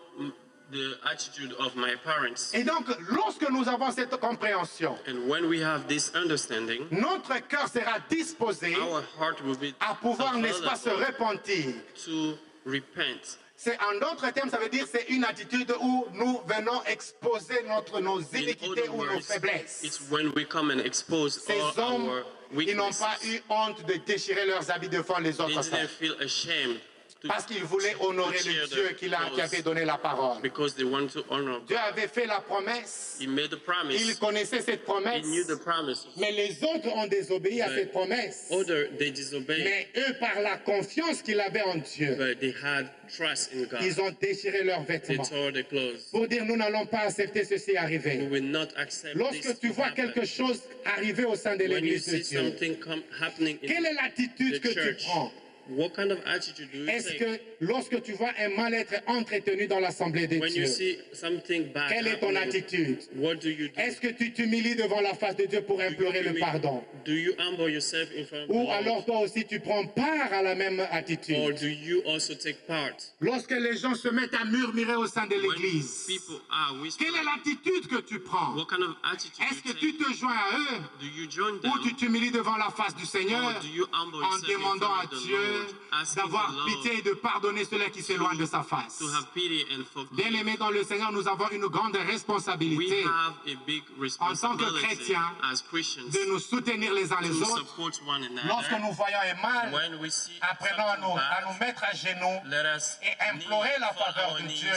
[SPEAKER 1] the attitude of my parents?
[SPEAKER 2] Et donc, lorsque nous avons cette compréhension,
[SPEAKER 1] And when we have this understanding,
[SPEAKER 2] notre cœur sera disposé
[SPEAKER 1] our heart will be
[SPEAKER 2] à pouvoir, n'est-ce pas, se
[SPEAKER 1] available
[SPEAKER 2] repentir.
[SPEAKER 1] to repent.
[SPEAKER 2] C'est en d'autres termes, ça veut dire c'est une attitude où nous venons exposer nos
[SPEAKER 1] In
[SPEAKER 2] iniquités
[SPEAKER 1] other
[SPEAKER 2] ou nos
[SPEAKER 1] words,
[SPEAKER 2] faiblesses.
[SPEAKER 1] it's when we come and expose
[SPEAKER 2] Ces
[SPEAKER 1] all
[SPEAKER 2] hommes,
[SPEAKER 1] our
[SPEAKER 2] ils n'ont
[SPEAKER 1] weaknesses.
[SPEAKER 2] pas eu honte de déchirer leurs habits devant les
[SPEAKER 1] They
[SPEAKER 2] autres
[SPEAKER 1] didn't
[SPEAKER 2] femmes.
[SPEAKER 1] feel ashamed to,
[SPEAKER 2] Parce qu'ils voulaient honorer
[SPEAKER 1] to
[SPEAKER 2] le
[SPEAKER 1] tear
[SPEAKER 2] Dieu
[SPEAKER 1] their
[SPEAKER 2] qui
[SPEAKER 1] clothes
[SPEAKER 2] avait donné la parole.
[SPEAKER 1] because they want to honor
[SPEAKER 2] Dieu
[SPEAKER 1] God.
[SPEAKER 2] avait fait la promesse,
[SPEAKER 1] He made the promise.
[SPEAKER 2] il connaissait cette
[SPEAKER 1] He
[SPEAKER 2] promesse,
[SPEAKER 1] knew the promise.
[SPEAKER 2] mais les autres ont désobéi à
[SPEAKER 1] But
[SPEAKER 2] cette promesse.
[SPEAKER 1] Other, they disobeyed,
[SPEAKER 2] Mais eux, par la confiance qu'ils avaient en Dieu,
[SPEAKER 1] but they had trust in God.
[SPEAKER 2] ils ont déchiré leurs
[SPEAKER 1] They
[SPEAKER 2] vêtements.
[SPEAKER 1] tore their clothes.
[SPEAKER 2] Pour dire, nous n'allons pas accepter ceci
[SPEAKER 1] We
[SPEAKER 2] arriver.
[SPEAKER 1] will not accept this
[SPEAKER 2] Lorsque tu
[SPEAKER 1] to
[SPEAKER 2] vois
[SPEAKER 1] happen.
[SPEAKER 2] quelque chose arriver au sein de
[SPEAKER 1] When you
[SPEAKER 2] l'église de
[SPEAKER 1] see
[SPEAKER 2] Dieu,
[SPEAKER 1] something happening
[SPEAKER 2] quelle
[SPEAKER 1] in
[SPEAKER 2] est l'attitude
[SPEAKER 1] the
[SPEAKER 2] que tu
[SPEAKER 1] church,
[SPEAKER 2] prends?
[SPEAKER 1] What kind of attitude do you
[SPEAKER 2] Est-ce
[SPEAKER 1] take
[SPEAKER 2] que lorsque tu vois un mal-être entretenu dans l'assemblée de
[SPEAKER 1] when you
[SPEAKER 2] Dieu,
[SPEAKER 1] see something bad
[SPEAKER 2] quelle est ton
[SPEAKER 1] happening?
[SPEAKER 2] attitude?
[SPEAKER 1] What do you do?
[SPEAKER 2] Est-ce que tu t'humilies devant la face de Dieu pour implorer le pardon?
[SPEAKER 1] Do you humble yourself in front of the
[SPEAKER 2] Ou
[SPEAKER 1] Lord?
[SPEAKER 2] alors toi aussi tu prends part à la même
[SPEAKER 1] Or
[SPEAKER 2] attitude?
[SPEAKER 1] do you also take part?
[SPEAKER 2] Lorsque les gens se mettent à murmurer au sein de
[SPEAKER 1] When
[SPEAKER 2] l'église,
[SPEAKER 1] people are whispering,
[SPEAKER 2] quelle est l'attitude que tu prends?
[SPEAKER 1] what kind of attitude
[SPEAKER 2] Est-ce
[SPEAKER 1] do
[SPEAKER 2] que
[SPEAKER 1] you
[SPEAKER 2] tu
[SPEAKER 1] take?
[SPEAKER 2] te joins à eux
[SPEAKER 1] Do you join
[SPEAKER 2] ou
[SPEAKER 1] them?
[SPEAKER 2] tu t'humilies devant la face du Seigneur
[SPEAKER 1] Or do you humble
[SPEAKER 2] en
[SPEAKER 1] yourself in
[SPEAKER 2] demandant à
[SPEAKER 1] front of the
[SPEAKER 2] Dieu
[SPEAKER 1] Lord, asking
[SPEAKER 2] d'avoir
[SPEAKER 1] the Lord
[SPEAKER 2] pitié et de pardonner ceux qui s'éloignent de sa face?
[SPEAKER 1] to have pity and forgive?
[SPEAKER 2] Bien-aimés dans le Seigneur, nous avons une grande
[SPEAKER 1] We
[SPEAKER 2] responsabilité
[SPEAKER 1] have a big responsibility
[SPEAKER 2] chrétiens,
[SPEAKER 1] as Christians
[SPEAKER 2] de nous soutenir les uns les
[SPEAKER 1] to
[SPEAKER 2] autres.
[SPEAKER 1] support one
[SPEAKER 2] Lorsque
[SPEAKER 1] another.
[SPEAKER 2] nous voyons un mal,
[SPEAKER 1] When we see
[SPEAKER 2] apprenons à
[SPEAKER 1] something
[SPEAKER 2] à nous
[SPEAKER 1] bad,
[SPEAKER 2] mettre à genoux
[SPEAKER 1] let us
[SPEAKER 2] et implorer la
[SPEAKER 1] fall
[SPEAKER 2] faveur
[SPEAKER 1] on our
[SPEAKER 2] de
[SPEAKER 1] knees
[SPEAKER 2] Dieu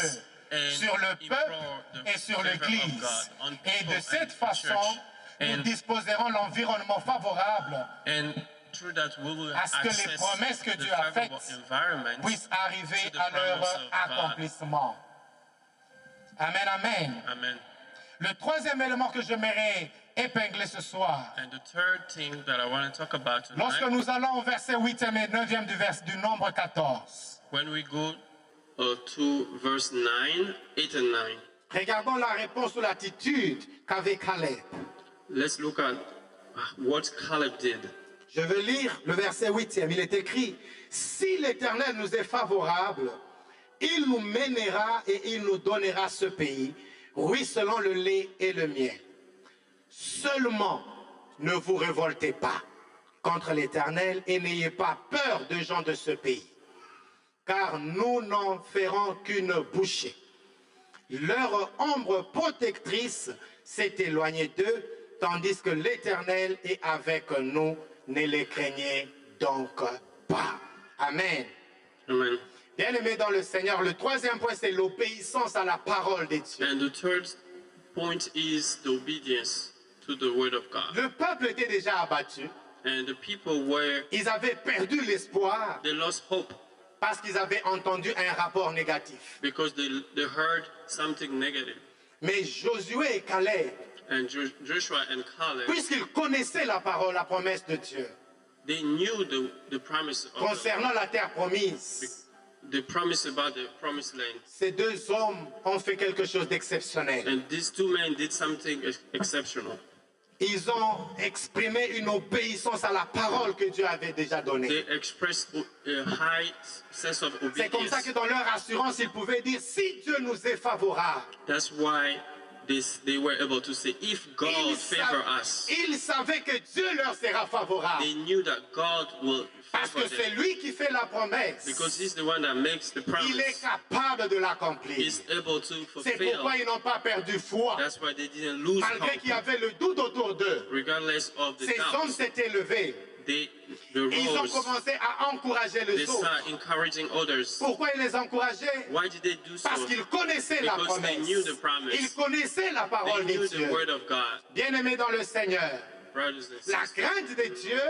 [SPEAKER 1] and
[SPEAKER 2] sur le
[SPEAKER 1] implore
[SPEAKER 2] peuple
[SPEAKER 1] the
[SPEAKER 2] et sur
[SPEAKER 1] favor of
[SPEAKER 2] l'Église.
[SPEAKER 1] God on
[SPEAKER 2] Et
[SPEAKER 1] people
[SPEAKER 2] de cette
[SPEAKER 1] and the
[SPEAKER 2] façon,
[SPEAKER 1] church.
[SPEAKER 2] nous
[SPEAKER 1] And-
[SPEAKER 2] disposerons l'environnement favorable
[SPEAKER 1] And through that we will
[SPEAKER 2] à ce que les
[SPEAKER 1] access
[SPEAKER 2] promesses que
[SPEAKER 1] the
[SPEAKER 2] Dieu a
[SPEAKER 1] favorable
[SPEAKER 2] faites
[SPEAKER 1] environment
[SPEAKER 2] puissent arriver
[SPEAKER 1] to the
[SPEAKER 2] à leur
[SPEAKER 1] promise of God.
[SPEAKER 2] accomplissement. Amen, amen.
[SPEAKER 1] Amen.
[SPEAKER 2] Le troisième élément que j'aimerais épingler ce soir,
[SPEAKER 1] And the third thing that I want to talk about
[SPEAKER 2] lorsque
[SPEAKER 1] tonight,
[SPEAKER 2] nous allons au verset 8e et 9e du nombre 14,
[SPEAKER 1] when we go to verse 9, 8 and 9,
[SPEAKER 2] regardons la réponse ou l'attitude qu'avait Caleb.
[SPEAKER 1] let's look at what Caleb did.
[SPEAKER 2] Je vais lire le verset 8e. Il est écrit, si l'Éternel nous est favorable, il nous mènera et il nous donnera ce pays, ruisselant le lait et le miel. Seulement, ne vous révoltez pas contre l'Éternel et n'ayez pas peur des gens de ce pays, car nous n'en ferons qu'une bouchée. Leur ombre protectrice s'est éloignée d'eux, tandis que l'Éternel est avec nous. Ne les craignez donc pas. Amen.
[SPEAKER 1] Amen.
[SPEAKER 2] Bien-aimés dans le Seigneur, le troisième point, c'est l'obéissance à la parole de Dieu.
[SPEAKER 1] And the third point is the obedience to the word of God.
[SPEAKER 2] Le peuple était déjà abattu.
[SPEAKER 1] And the people were,
[SPEAKER 2] Ils avaient perdu l'espoir
[SPEAKER 1] they lost hope
[SPEAKER 2] parce qu'ils avaient entendu un rapport négatif.
[SPEAKER 1] because they heard something negative.
[SPEAKER 2] Mais Josué et Caleb,
[SPEAKER 1] And Joshua and Caleb,
[SPEAKER 2] puisqu'ils connaissaient la parole, la promesse de Dieu,
[SPEAKER 1] they knew the promise of
[SPEAKER 2] concernant la terre promise,
[SPEAKER 1] the promise about the promised land.
[SPEAKER 2] ces deux hommes ont fait quelque chose d'exceptionnel.
[SPEAKER 1] And these two men did something exceptional.
[SPEAKER 2] Ils ont exprimé une obéissance à la parole que Dieu avait déjà donnée.
[SPEAKER 1] They expressed a high sense of
[SPEAKER 2] C'est comme ça
[SPEAKER 1] obedience.
[SPEAKER 2] que dans leur assurance, ils pouvaient dire, si Dieu nous est favorable,
[SPEAKER 1] That's why they were able to say, if God favor us,
[SPEAKER 2] ils savaient que Dieu leur sera favorable.
[SPEAKER 1] they knew that God will
[SPEAKER 2] Parce
[SPEAKER 1] favor
[SPEAKER 2] que c'est
[SPEAKER 1] them.
[SPEAKER 2] lui qui fait la promesse.
[SPEAKER 1] Because he's the one that makes the
[SPEAKER 2] Il est
[SPEAKER 1] promise.
[SPEAKER 2] capable de l'accomplir.
[SPEAKER 1] He's able to
[SPEAKER 2] C'est
[SPEAKER 1] fulfill.
[SPEAKER 2] pourquoi ils n'ont pas perdu foi.
[SPEAKER 1] That's why they didn't lose
[SPEAKER 2] Malgré qu'il y
[SPEAKER 1] hope.
[SPEAKER 2] avait le doute autour d'eux,
[SPEAKER 1] Regardless of the
[SPEAKER 2] ces hommes
[SPEAKER 1] doubts,
[SPEAKER 2] s'étaient levés.
[SPEAKER 1] they
[SPEAKER 2] Ils ont
[SPEAKER 1] rose.
[SPEAKER 2] commencé à encourager
[SPEAKER 1] They
[SPEAKER 2] les autres.
[SPEAKER 1] started encouraging others.
[SPEAKER 2] Pourquoi ils les encourageaient?
[SPEAKER 1] Why did they do so?
[SPEAKER 2] Parce qu'ils connaissaient la
[SPEAKER 1] Because they
[SPEAKER 2] promesse.
[SPEAKER 1] knew the promise.
[SPEAKER 2] Ils connaissaient la
[SPEAKER 1] They
[SPEAKER 2] parole de
[SPEAKER 1] knew the
[SPEAKER 2] Dieu.
[SPEAKER 1] word of God.
[SPEAKER 2] Bien-aimés dans le Seigneur,
[SPEAKER 1] Brothers and
[SPEAKER 2] la
[SPEAKER 1] sisters,
[SPEAKER 2] crainte de Dieu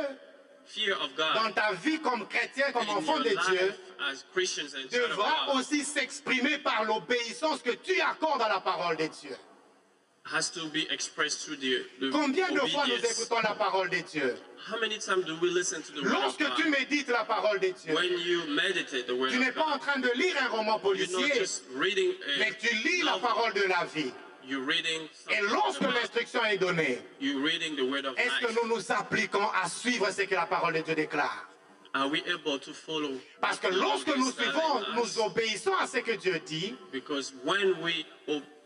[SPEAKER 1] fear of
[SPEAKER 2] dans
[SPEAKER 1] God
[SPEAKER 2] ta vie comme chrétien, comme
[SPEAKER 1] in
[SPEAKER 2] enfant
[SPEAKER 1] your
[SPEAKER 2] de Dieu,
[SPEAKER 1] life as Christians and children of
[SPEAKER 2] devra
[SPEAKER 1] God
[SPEAKER 2] aussi s'exprimer par l'obéissance que tu accordes à la parole de Dieu.
[SPEAKER 1] has to be expressed through the
[SPEAKER 2] Combien de fois nous
[SPEAKER 1] obedience.
[SPEAKER 2] écoutons la parole de Dieu?
[SPEAKER 1] How many times do we listen to the word of
[SPEAKER 2] Lorsque tu
[SPEAKER 1] God?
[SPEAKER 2] médites la parole de Dieu,
[SPEAKER 1] When you meditate the word
[SPEAKER 2] tu n'es
[SPEAKER 1] of
[SPEAKER 2] pas en
[SPEAKER 1] God,
[SPEAKER 2] train de lire un roman
[SPEAKER 1] you're not
[SPEAKER 2] policier,
[SPEAKER 1] just reading
[SPEAKER 2] mais tu lis
[SPEAKER 1] a
[SPEAKER 2] la
[SPEAKER 1] novel.
[SPEAKER 2] parole de la vie.
[SPEAKER 1] You're reading
[SPEAKER 2] Et
[SPEAKER 1] something
[SPEAKER 2] lorsque
[SPEAKER 1] about-
[SPEAKER 2] l'instruction est donnée,
[SPEAKER 1] you're reading the word of
[SPEAKER 2] est-ce que
[SPEAKER 1] life.
[SPEAKER 2] nous nous appliquons à suivre ce que la parole de Dieu déclare?
[SPEAKER 1] Are we able to follow?
[SPEAKER 2] Parce que
[SPEAKER 1] the
[SPEAKER 2] lorsque nous
[SPEAKER 1] obedience that
[SPEAKER 2] suivons,
[SPEAKER 1] it
[SPEAKER 2] nous
[SPEAKER 1] has?
[SPEAKER 2] obéissons à ce que Dieu dit,
[SPEAKER 1] Because when we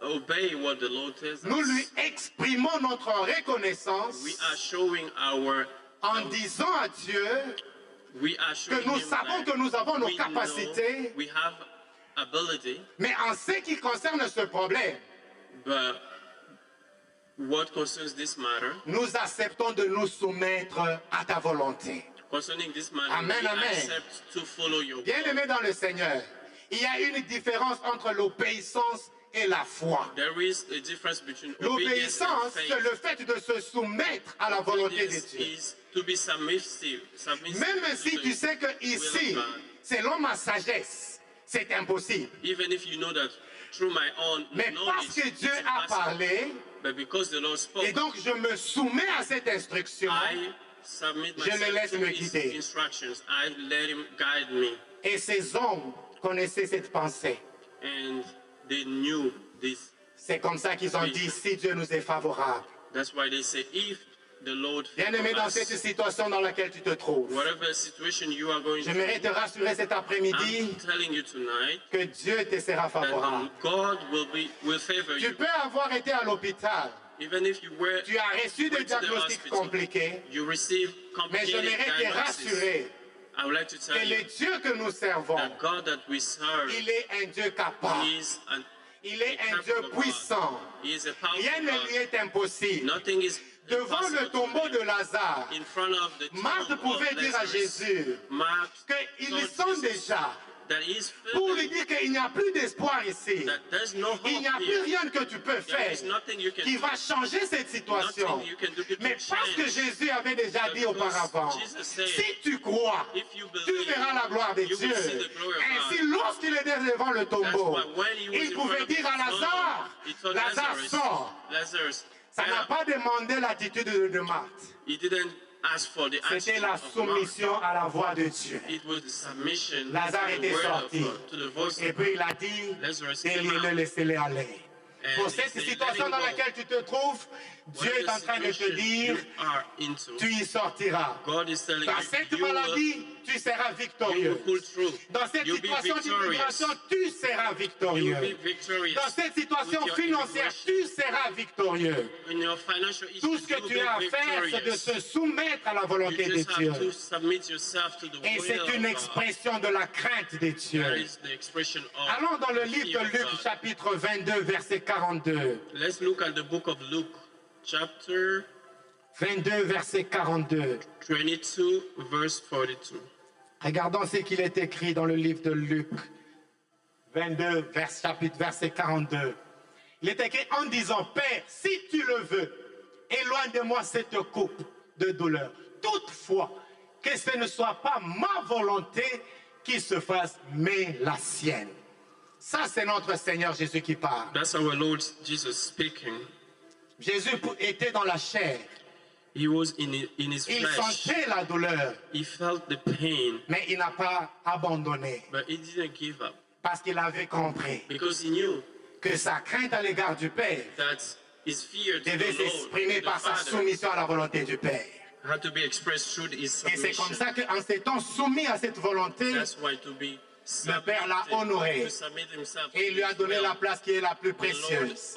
[SPEAKER 1] obey what the Lord tells
[SPEAKER 2] nous lui
[SPEAKER 1] us,
[SPEAKER 2] exprimons notre reconnaissance
[SPEAKER 1] we are showing our
[SPEAKER 2] en disant à Dieu
[SPEAKER 1] we are showing
[SPEAKER 2] nous
[SPEAKER 1] him
[SPEAKER 2] savons
[SPEAKER 1] that
[SPEAKER 2] que nous avons nos
[SPEAKER 1] we know
[SPEAKER 2] capacités.
[SPEAKER 1] we have ability,
[SPEAKER 2] Mais en ce qui concerne ce problème,
[SPEAKER 1] but what concerns this matter,
[SPEAKER 2] nous acceptons de nous soumettre à ta volonté.
[SPEAKER 1] concerning this matter,
[SPEAKER 2] Amen,
[SPEAKER 1] we
[SPEAKER 2] amen.
[SPEAKER 1] accept to follow your will.
[SPEAKER 2] Bien-aimés dans le Seigneur, il y a une différence entre l'obéissance et la foi.
[SPEAKER 1] There is a difference between obedience and
[SPEAKER 2] L'obéissance,
[SPEAKER 1] faith.
[SPEAKER 2] c'est le fait de se soumettre à la volonté de
[SPEAKER 1] Obedience
[SPEAKER 2] Dieu.
[SPEAKER 1] is to be submissive
[SPEAKER 2] Même
[SPEAKER 1] to
[SPEAKER 2] si
[SPEAKER 1] the
[SPEAKER 2] tu sais que
[SPEAKER 1] will
[SPEAKER 2] ici,
[SPEAKER 1] of God.
[SPEAKER 2] selon ma sagesse, c'est impossible.
[SPEAKER 1] Even if you know that through my own
[SPEAKER 2] Mais parce
[SPEAKER 1] knowledge,
[SPEAKER 2] que
[SPEAKER 1] it's
[SPEAKER 2] Dieu a
[SPEAKER 1] impossible.
[SPEAKER 2] parlé,
[SPEAKER 1] But because the Lord spoke,
[SPEAKER 2] et donc je me soumets à cette instruction,
[SPEAKER 1] I submit
[SPEAKER 2] Je le
[SPEAKER 1] myself
[SPEAKER 2] laisse
[SPEAKER 1] to
[SPEAKER 2] me
[SPEAKER 1] his
[SPEAKER 2] guider.
[SPEAKER 1] instructions. I let him guide me.
[SPEAKER 2] Et ces hommes connaissaient cette pensée.
[SPEAKER 1] And they knew this.
[SPEAKER 2] C'est comme ça qu'ils ont dit, si Dieu nous est favorable.
[SPEAKER 1] That's why they say, if the Lord
[SPEAKER 2] Bien-aimé, dans
[SPEAKER 1] favors
[SPEAKER 2] cette
[SPEAKER 1] us,
[SPEAKER 2] situation dans laquelle tu te trouves,
[SPEAKER 1] whatever situation you are going
[SPEAKER 2] j'aimerais te
[SPEAKER 1] through,
[SPEAKER 2] rassurer cet après-midi
[SPEAKER 1] I'm telling you tonight
[SPEAKER 2] que Dieu te sera
[SPEAKER 1] that
[SPEAKER 2] favorable.
[SPEAKER 1] God will favor
[SPEAKER 2] Tu
[SPEAKER 1] you.
[SPEAKER 2] peux avoir été à l'hôpital,
[SPEAKER 1] Even if you were
[SPEAKER 2] tu as reçu des
[SPEAKER 1] went to the
[SPEAKER 2] diagnostics
[SPEAKER 1] hospital,
[SPEAKER 2] compliqués,
[SPEAKER 1] you receive
[SPEAKER 2] mais
[SPEAKER 1] complicated
[SPEAKER 2] j'aimerais te
[SPEAKER 1] diagnosis.
[SPEAKER 2] rassurer
[SPEAKER 1] I would like to
[SPEAKER 2] que
[SPEAKER 1] tell
[SPEAKER 2] le
[SPEAKER 1] you
[SPEAKER 2] Dieu que nous servons,
[SPEAKER 1] that God that we serve
[SPEAKER 2] il est un Dieu capable,
[SPEAKER 1] is an
[SPEAKER 2] il est un
[SPEAKER 1] capable
[SPEAKER 2] Dieu
[SPEAKER 1] God.
[SPEAKER 2] puissant.
[SPEAKER 1] He is a powerful
[SPEAKER 2] Rien ne lui
[SPEAKER 1] God.
[SPEAKER 2] est impossible.
[SPEAKER 1] Nothing is
[SPEAKER 2] Devant
[SPEAKER 1] impossible
[SPEAKER 2] le
[SPEAKER 1] to
[SPEAKER 2] tombeau
[SPEAKER 1] him.
[SPEAKER 2] de Lazare,
[SPEAKER 1] In front of the tomb
[SPEAKER 2] Marthe
[SPEAKER 1] of
[SPEAKER 2] pouvait dire à
[SPEAKER 1] Lazarus,
[SPEAKER 2] Jésus
[SPEAKER 1] Mark
[SPEAKER 2] qu'ils
[SPEAKER 1] told
[SPEAKER 2] sont
[SPEAKER 1] Jesus
[SPEAKER 2] déjà
[SPEAKER 1] that he is
[SPEAKER 2] pour lui
[SPEAKER 1] filled,
[SPEAKER 2] dire qu'il n'y a plus d'espoir ici.
[SPEAKER 1] that there's no hope
[SPEAKER 2] Il n'y a plus
[SPEAKER 1] here.
[SPEAKER 2] rien que tu peux
[SPEAKER 1] There
[SPEAKER 2] faire
[SPEAKER 1] is nothing you can
[SPEAKER 2] qui
[SPEAKER 1] do.
[SPEAKER 2] va changer cette situation.
[SPEAKER 1] Nothing you can do to
[SPEAKER 2] Mais parce que
[SPEAKER 1] change.
[SPEAKER 2] Jésus avait déjà dit
[SPEAKER 1] Because
[SPEAKER 2] auparavant,
[SPEAKER 1] Jesus said,
[SPEAKER 2] si tu crois,
[SPEAKER 1] if you
[SPEAKER 2] tu
[SPEAKER 1] believe,
[SPEAKER 2] verras la gloire de
[SPEAKER 1] you will
[SPEAKER 2] Dieu.
[SPEAKER 1] see the glory of
[SPEAKER 2] Ainsi,
[SPEAKER 1] God.
[SPEAKER 2] lorsqu'il était devant le tombeau,
[SPEAKER 1] That's why when he was
[SPEAKER 2] il
[SPEAKER 1] in
[SPEAKER 2] pouvait
[SPEAKER 1] front of
[SPEAKER 2] dire à
[SPEAKER 1] the tomb,
[SPEAKER 2] Lazare,
[SPEAKER 1] he told
[SPEAKER 2] Lazare
[SPEAKER 1] Lazarus,
[SPEAKER 2] sort.
[SPEAKER 1] Lazarus,
[SPEAKER 2] Ça
[SPEAKER 1] get
[SPEAKER 2] n'a
[SPEAKER 1] up.
[SPEAKER 2] pas demandé l'attitude de Marthe.
[SPEAKER 1] He didn't ask for the
[SPEAKER 2] C'était
[SPEAKER 1] attitude
[SPEAKER 2] la
[SPEAKER 1] of Mark.
[SPEAKER 2] soumission à la voix de Dieu.
[SPEAKER 1] It was the submission
[SPEAKER 2] Lazare
[SPEAKER 1] to the
[SPEAKER 2] était
[SPEAKER 1] word
[SPEAKER 2] sorti.
[SPEAKER 1] of God, to the voice
[SPEAKER 2] Et
[SPEAKER 1] of
[SPEAKER 2] puis
[SPEAKER 1] God.
[SPEAKER 2] il a dit,
[SPEAKER 1] Lazarus came
[SPEAKER 2] déliez-le,
[SPEAKER 1] out.
[SPEAKER 2] laissez-le aller.
[SPEAKER 1] And
[SPEAKER 2] Pour
[SPEAKER 1] he
[SPEAKER 2] cette
[SPEAKER 1] said,
[SPEAKER 2] situation
[SPEAKER 1] let him
[SPEAKER 2] dans
[SPEAKER 1] go.
[SPEAKER 2] laquelle tu te trouves, Dieu est en train de te
[SPEAKER 1] Situation
[SPEAKER 2] dire,
[SPEAKER 1] you are into,
[SPEAKER 2] tu y sortiras.
[SPEAKER 1] God is telling
[SPEAKER 2] Dans
[SPEAKER 1] you,
[SPEAKER 2] cette
[SPEAKER 1] you will
[SPEAKER 2] maladie, tu seras
[SPEAKER 1] you
[SPEAKER 2] victorieux.
[SPEAKER 1] will pull through.
[SPEAKER 2] Dans cette
[SPEAKER 1] You'll be
[SPEAKER 2] situation
[SPEAKER 1] victorious.
[SPEAKER 2] d'immigration, tu seras
[SPEAKER 1] You'll be
[SPEAKER 2] victorieux.
[SPEAKER 1] victorious.
[SPEAKER 2] Dans cette situation
[SPEAKER 1] With your
[SPEAKER 2] financière,
[SPEAKER 1] immigration.
[SPEAKER 2] tu seras victorieux.
[SPEAKER 1] In your financial issues,
[SPEAKER 2] Tout ce que
[SPEAKER 1] you'll
[SPEAKER 2] tu
[SPEAKER 1] be
[SPEAKER 2] as à faire, c'est de
[SPEAKER 1] victorious.
[SPEAKER 2] se soumettre à la
[SPEAKER 1] You
[SPEAKER 2] volonté de
[SPEAKER 1] just
[SPEAKER 2] Dieu.
[SPEAKER 1] have to submit yourself to the
[SPEAKER 2] Et
[SPEAKER 1] will
[SPEAKER 2] c'est
[SPEAKER 1] of
[SPEAKER 2] une
[SPEAKER 1] God.
[SPEAKER 2] expression de la crainte de
[SPEAKER 1] That
[SPEAKER 2] Dieu.
[SPEAKER 1] is the expression of
[SPEAKER 2] Allons dans le
[SPEAKER 1] the
[SPEAKER 2] livre
[SPEAKER 1] fear
[SPEAKER 2] de
[SPEAKER 1] of
[SPEAKER 2] Luc,
[SPEAKER 1] God.
[SPEAKER 2] chapitre 22, verset 42.
[SPEAKER 1] Let's look at the book of Luke, chapter
[SPEAKER 2] 22, verset 42.
[SPEAKER 1] 22, verse 42.
[SPEAKER 2] Regardons ce qu'il est écrit dans le livre de Luc 22, chapitre, verset 42. Il est écrit en disant, Père, si tu le veux, éloigne de moi cette coupe de douleur. Toutefois, que ce ne soit pas ma volonté qui se fasse, mais la sienne. Ça, c'est notre Seigneur Jésus qui parle.
[SPEAKER 1] That's our Lord Jesus speaking.
[SPEAKER 2] Jésus était dans la chair.
[SPEAKER 1] He was in his
[SPEAKER 2] Il
[SPEAKER 1] flesh.
[SPEAKER 2] sentait la douleur,
[SPEAKER 1] He felt the pain,
[SPEAKER 2] mais il n'a pas abandonné
[SPEAKER 1] but he didn't give up
[SPEAKER 2] parce qu'il avait compris
[SPEAKER 1] because he knew
[SPEAKER 2] que sa crainte à l'égard du Père
[SPEAKER 1] that his fear to
[SPEAKER 2] devait
[SPEAKER 1] the Lord,
[SPEAKER 2] s'exprimer
[SPEAKER 1] to the
[SPEAKER 2] par sa
[SPEAKER 1] Father,
[SPEAKER 2] soumission à la volonté du Père.
[SPEAKER 1] had to be expressed through his
[SPEAKER 2] Et c'est comme
[SPEAKER 1] submission.
[SPEAKER 2] ça qu'en s'étant soumis à cette volonté,
[SPEAKER 1] That's why to be
[SPEAKER 2] le Père l'a honoré
[SPEAKER 1] to submit himself
[SPEAKER 2] et il lui a donné la place qui est la plus
[SPEAKER 1] the Lord
[SPEAKER 2] précieuse.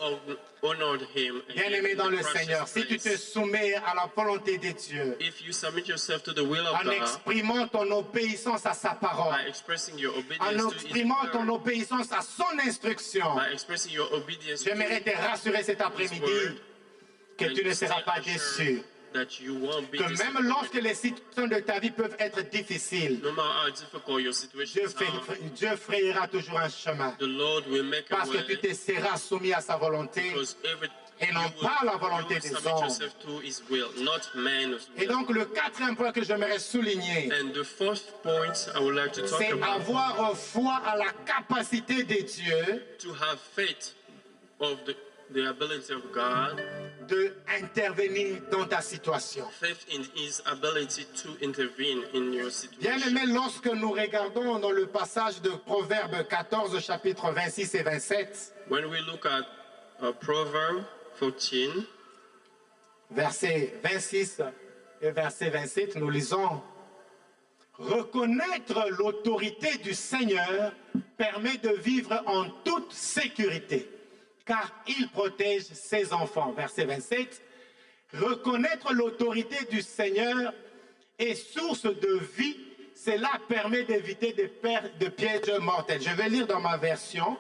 [SPEAKER 1] honored him and gave
[SPEAKER 2] Bien-aimé
[SPEAKER 1] him
[SPEAKER 2] dans
[SPEAKER 1] the
[SPEAKER 2] le
[SPEAKER 1] precious
[SPEAKER 2] Seigneur, si tu te
[SPEAKER 1] place.
[SPEAKER 2] soumets à la volonté de Dieu,
[SPEAKER 1] If you submit yourself to the will of
[SPEAKER 2] en
[SPEAKER 1] God
[SPEAKER 2] exprimant ton obéissance à sa parole,
[SPEAKER 1] by expressing your
[SPEAKER 2] en
[SPEAKER 1] obedience to his
[SPEAKER 2] exprimant ton
[SPEAKER 1] word,
[SPEAKER 2] obéissance à son instruction,
[SPEAKER 1] by expressing your obedience to
[SPEAKER 2] j'aimerais te rassurer cet
[SPEAKER 1] his
[SPEAKER 2] après-midi
[SPEAKER 1] word,
[SPEAKER 2] que tu ne
[SPEAKER 1] and
[SPEAKER 2] seras
[SPEAKER 1] stay
[SPEAKER 2] pas
[SPEAKER 1] assured
[SPEAKER 2] déçu.
[SPEAKER 1] that you won't be
[SPEAKER 2] Que même
[SPEAKER 1] disappointed.
[SPEAKER 2] lorsque les situations de ta vie peuvent être difficiles,
[SPEAKER 1] No matter how difficult your situation
[SPEAKER 2] Dieu frayera toujours un chemin.
[SPEAKER 1] the Lord will make a
[SPEAKER 2] Parce que
[SPEAKER 1] way
[SPEAKER 2] tu te seras soumis à sa volonté.
[SPEAKER 1] because
[SPEAKER 2] et non pas la volonté des
[SPEAKER 1] submit
[SPEAKER 2] hommes.
[SPEAKER 1] yourself to his will, not man's
[SPEAKER 2] Et
[SPEAKER 1] will.
[SPEAKER 2] donc le quatrième point que j'aimerais souligner,
[SPEAKER 1] And the fourth point I would like to talk
[SPEAKER 2] c'est
[SPEAKER 1] about,
[SPEAKER 2] avoir foi à la capacité de Dieu
[SPEAKER 1] to have faith of the ability of God,
[SPEAKER 2] d'intervenir dans ta situation.
[SPEAKER 1] faith in his ability to intervene in your
[SPEAKER 2] Bien
[SPEAKER 1] situation.
[SPEAKER 2] aimé, lorsque nous regardons dans le passage de Proverbe 14, chapitre 26 et 27,
[SPEAKER 1] When we look at Proverbs 14,
[SPEAKER 2] versets 26 et verset 27, nous lisons « Reconnaître l'autorité du Seigneur permet de vivre en toute sécurité, car il protège ses enfants. » Verset 27, « Reconnaître l'autorité du Seigneur est source de vie, cela permet d'éviter de pièges mortels. » Je vais lire dans ma version.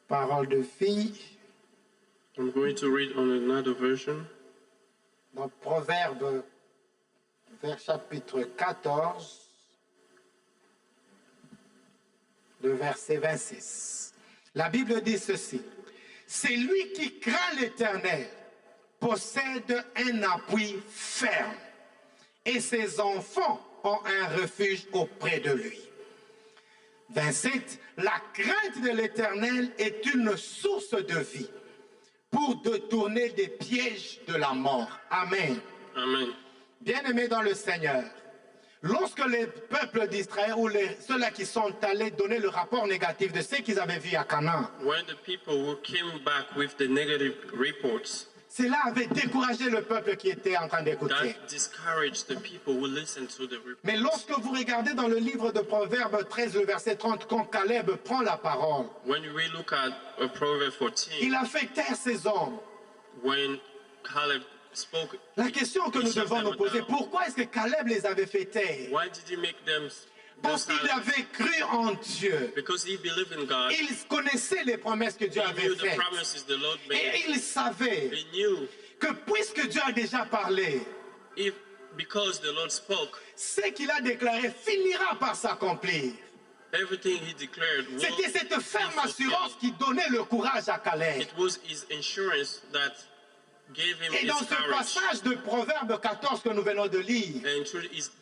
[SPEAKER 2] Parole de fille.
[SPEAKER 1] I'm going to read on another version.
[SPEAKER 2] Dans Proverbe, vers chapitre 14, le verset 26. La Bible dit ceci. C'est lui qui craint l'Éternel, possède un appui ferme, et ses enfants ont un refuge auprès de lui. 27. La crainte de l'Éternel est une source de vie pour détourner des pièges de la mort. Amen.
[SPEAKER 1] Amen.
[SPEAKER 2] Bien-aimés dans le Seigneur, lorsque les peuples d'Israël ou ceux-là qui sont allés donner le rapport négatif de ce qu'ils avaient vu à Canaan,
[SPEAKER 1] When the people who came back with the negative reports,
[SPEAKER 2] cela avait découragé le peuple qui était en train d'écouter.
[SPEAKER 1] that discouraged the people who listened to the reports.
[SPEAKER 2] Mais lorsque vous regardez dans le livre de Proverbes 13, le verset 30, quand Caleb prend la parole,
[SPEAKER 1] When we look at Proverbs 14,
[SPEAKER 2] il a fait taire ses hommes.
[SPEAKER 1] when Caleb spoke,
[SPEAKER 2] La question que nous devons nous poser, pourquoi est-ce que Caleb les avait fait taire?
[SPEAKER 1] why did he make them
[SPEAKER 2] Parce qu'il avait cru en Dieu.
[SPEAKER 1] Because he believed in God.
[SPEAKER 2] Il connaissait les promesses que Dieu
[SPEAKER 1] He
[SPEAKER 2] avait
[SPEAKER 1] knew the
[SPEAKER 2] faites.
[SPEAKER 1] promises the Lord made.
[SPEAKER 2] Et il savait
[SPEAKER 1] He knew
[SPEAKER 2] que puisque Dieu a déjà parlé,
[SPEAKER 1] because the Lord spoke,
[SPEAKER 2] ce qu'il a déclaré finira par s'accomplir.
[SPEAKER 1] everything he declared will
[SPEAKER 2] C'était cette
[SPEAKER 1] be
[SPEAKER 2] ferme
[SPEAKER 1] fulfilled.
[SPEAKER 2] assurance qui donnait le courage à Caleb.
[SPEAKER 1] It was his insurance that gave him
[SPEAKER 2] Et
[SPEAKER 1] his
[SPEAKER 2] dans ce
[SPEAKER 1] courage.
[SPEAKER 2] passage de Proverbe 14 que nous venons de lire,
[SPEAKER 1] And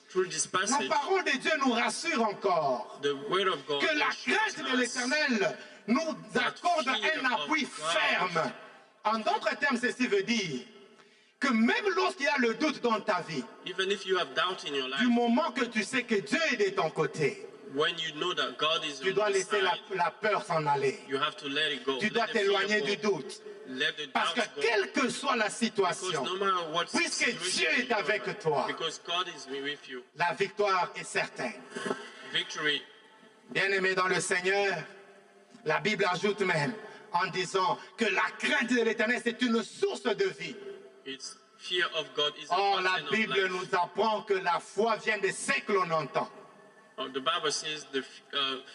[SPEAKER 1] through this
[SPEAKER 2] la
[SPEAKER 1] passage,
[SPEAKER 2] parole de Dieu nous rassure encore
[SPEAKER 1] the word of God
[SPEAKER 2] que la
[SPEAKER 1] assures
[SPEAKER 2] crainte de
[SPEAKER 1] us
[SPEAKER 2] l'Éternel nous accorde un appui ferme. En d'autres termes, ceci veut dire que même lorsqu'il y a le doute dans ta vie,
[SPEAKER 1] even if you have doubt in your life,
[SPEAKER 2] du moment que tu sais que Dieu est de ton côté,
[SPEAKER 1] when you know that God is
[SPEAKER 2] tu
[SPEAKER 1] on
[SPEAKER 2] dois
[SPEAKER 1] your
[SPEAKER 2] laisser
[SPEAKER 1] side,
[SPEAKER 2] la peur s'en aller.
[SPEAKER 1] you have to let it go.
[SPEAKER 2] Tu dois
[SPEAKER 1] Let the fear
[SPEAKER 2] t'éloigner
[SPEAKER 1] go.
[SPEAKER 2] du doute.
[SPEAKER 1] Let the
[SPEAKER 2] Parce que
[SPEAKER 1] doubt go.
[SPEAKER 2] quelle que soit la
[SPEAKER 1] Because
[SPEAKER 2] situation,
[SPEAKER 1] no matter what
[SPEAKER 2] puisque
[SPEAKER 1] situation
[SPEAKER 2] Dieu est
[SPEAKER 1] you are
[SPEAKER 2] avec
[SPEAKER 1] in,
[SPEAKER 2] toi,
[SPEAKER 1] because God is with you,
[SPEAKER 2] la victoire est certaine.
[SPEAKER 1] victory.
[SPEAKER 2] Bien-aimés dans le Seigneur, la Bible ajoute même en disant que la crainte de l'Éternel, c'est une source de vie.
[SPEAKER 1] It's fear of God is a
[SPEAKER 2] Or, la
[SPEAKER 1] fountain of
[SPEAKER 2] Bible
[SPEAKER 1] life.
[SPEAKER 2] nous apprend que la foi vient de ce que l'on entend.
[SPEAKER 1] The Bible says the